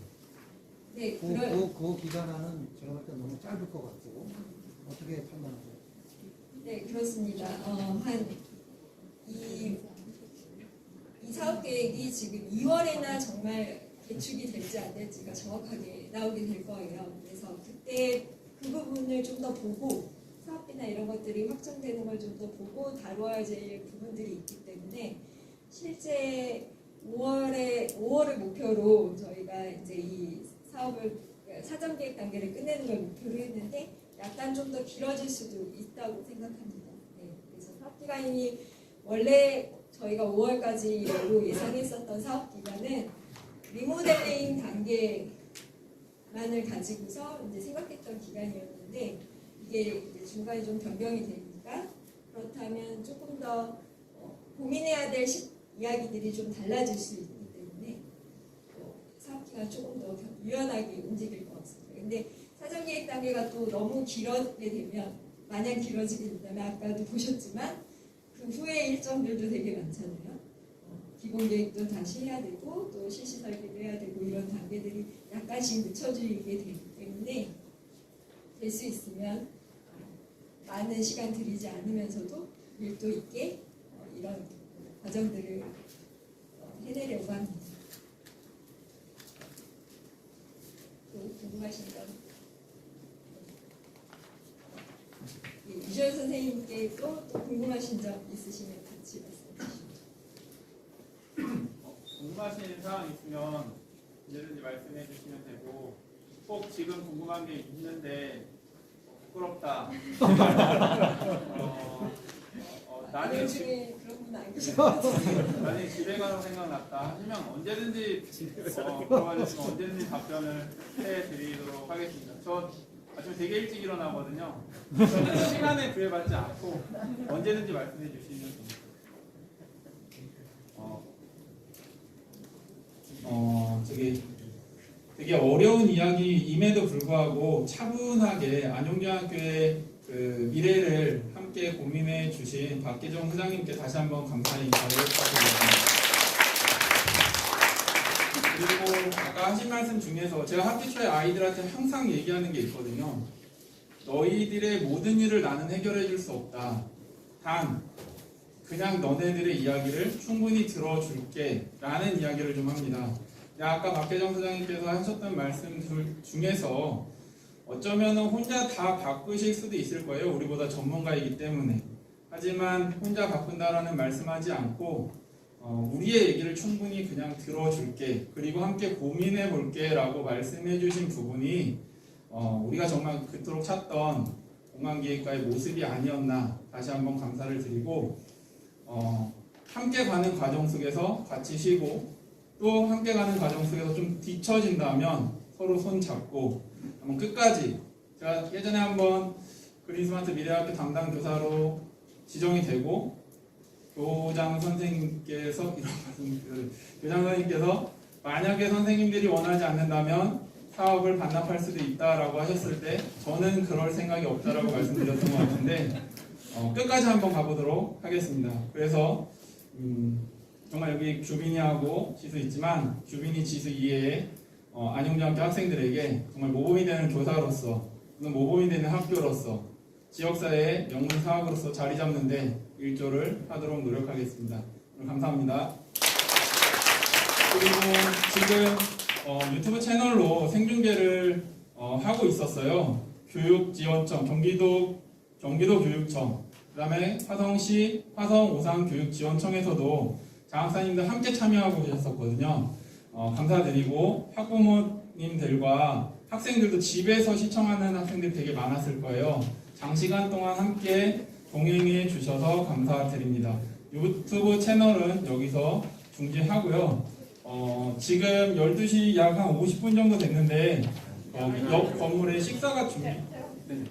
네, 그 기간은 제가 볼 때 너무 짧을 것 같고 어떻게 판단하세요? 네, 그렇습니다. 이 사업 계획이 지금 2월에나 정말 개축이 될지 안 될지가 정확하게 나오게 될 거예요. 그래서 그때 그 부분을 좀 더 보고 사업비나 이런 것들이 확정되는 걸 좀 더 보고 다루어야 될 부분들이 있기 때문에 실제 5월을 목표로 저희가 이제 이 사업을 사전 계획 단계를 끝내는 걸 목표로 했는데 약간 좀 더 길어질 수도 있다고 생각합니다. 네, 그래서 사업 기간이 원래 저희가 5월까지로 예상했었던 사업 기간은 리모델링 단계만을 가지고서 이제 생각했던 기간이었는데 이게 이제 중간에 좀 변경이 되니까 그렇다면 조금 더 고민해야 될 이야기들이 좀 달라질 수 있기 때문에 사업 기간 조금 더 유연하게 움직일 것 같습니다. 근데 사전기획 단계가 또 너무 길게 되면 마냥 길어지게 된다면 아까도 보셨지만 그 후에 일정들도 되게 많잖아요. 기본 계획도 다시 해야 되고 또 실시 설계도 해야 되고 이런 단계들이 약간씩 늦춰지게 되기 때문에 될 수 있으면 많은 시간 들이지 않으면서도 밀도 있게 이런 과정들을 해내려고 합니다. 또 궁금하신 점? 예, 유시원 선생님께 또 궁금하신 점 있으시면 같이 말씀해 주시죠. 궁금하신 사항 있으면 언제든지 말씀해 주시면 되고 꼭 지금 궁금한 게 있는데 부끄럽다. 나는 중에 그런 분 안 계실 것 같아요. 나중에 집에 가서 생각났다 하시면 언제든지 물어봐주시면 언제든지 답변을 해드리도록 하겠습니다. 저 아침에 되게 일찍 일어나거든요. 시간에 구애받지 않고 언제든지 말씀해 주시면 됩니다. 되게 어려운 이야기임에도 불구하고 차분하게 안용대학교의 그 미래를 함께 고민해 주신 박계정 회장님께 다시 한번 감사의 인사를 드립니다. 그리고 아까 하신 말씀 중에서 제가 학기 초에 아이들한테 항상 얘기하는 게 있거든요. 너희들의 모든 일을 나는 해결해 줄 수 없다. 단 그냥 너네들의 이야기를 충분히 들어줄게 라는 이야기를 좀 합니다. 아까 박계정 소장님께서 하셨던 말씀들 중에서 어쩌면 혼자 다 바꾸실 수도 있을 거예요. 우리보다 전문가이기 때문에. 하지만 혼자 바꾼다라는 말씀하지 않고 우리의 얘기를 충분히 그냥 들어줄게, 그리고 함께 고민해 볼게 라고 말씀해 주신 부분이 우리가 정말 그토록 찾던 공간기획과의 모습이 아니었나 다시 한번 감사를 드리고, 함께 가는 과정 속에서 같이 쉬고 또 함께 가는 과정 속에서 좀 뒤처진다면 서로 손 잡고 한번 끝까지, 제가 예전에 한번 그린스마트 미래학교 담당 교사로 지정이 되고 교장 선생님께서 교장 선생님께서 만약에 선생님들이 원하지 않는다면 사업을 반납할 수도 있다라고 하셨을 때 저는 그럴 생각이 없다라고 말씀드렸던 것 같은데 끝까지 한번 가보도록 하겠습니다. 그래서 정말 여기 규빈이하고 지수 있지만 규빈이 지수 이외에 안용대학교 학생들에게 정말 모범이 되는 교사로서 또는 모범이 되는 학교로서 지역사회의 영문사학으로서 자리 잡는데 일조를 하도록 노력하겠습니다. 오늘 감사합니다. 그리고 지금 유튜브 채널로 생중계를 하고 있었어요. 교육지원청, 경기도 교육청, 그 다음에 화성시 화성오산교육지원청에서도 장학사님들 함께 참여하고 계셨었거든요. 감사드리고 학부모님들과 학생들도 집에서 시청하는 학생들이 되게 많았을 거예요. 장시간 동안 함께 동행해 주셔서 감사드립니다. 유튜브 채널은 여기서 중지하고요. 지금 12시 약 한 50분 정도 됐는데 옆 건물에 식사가 준비. 네.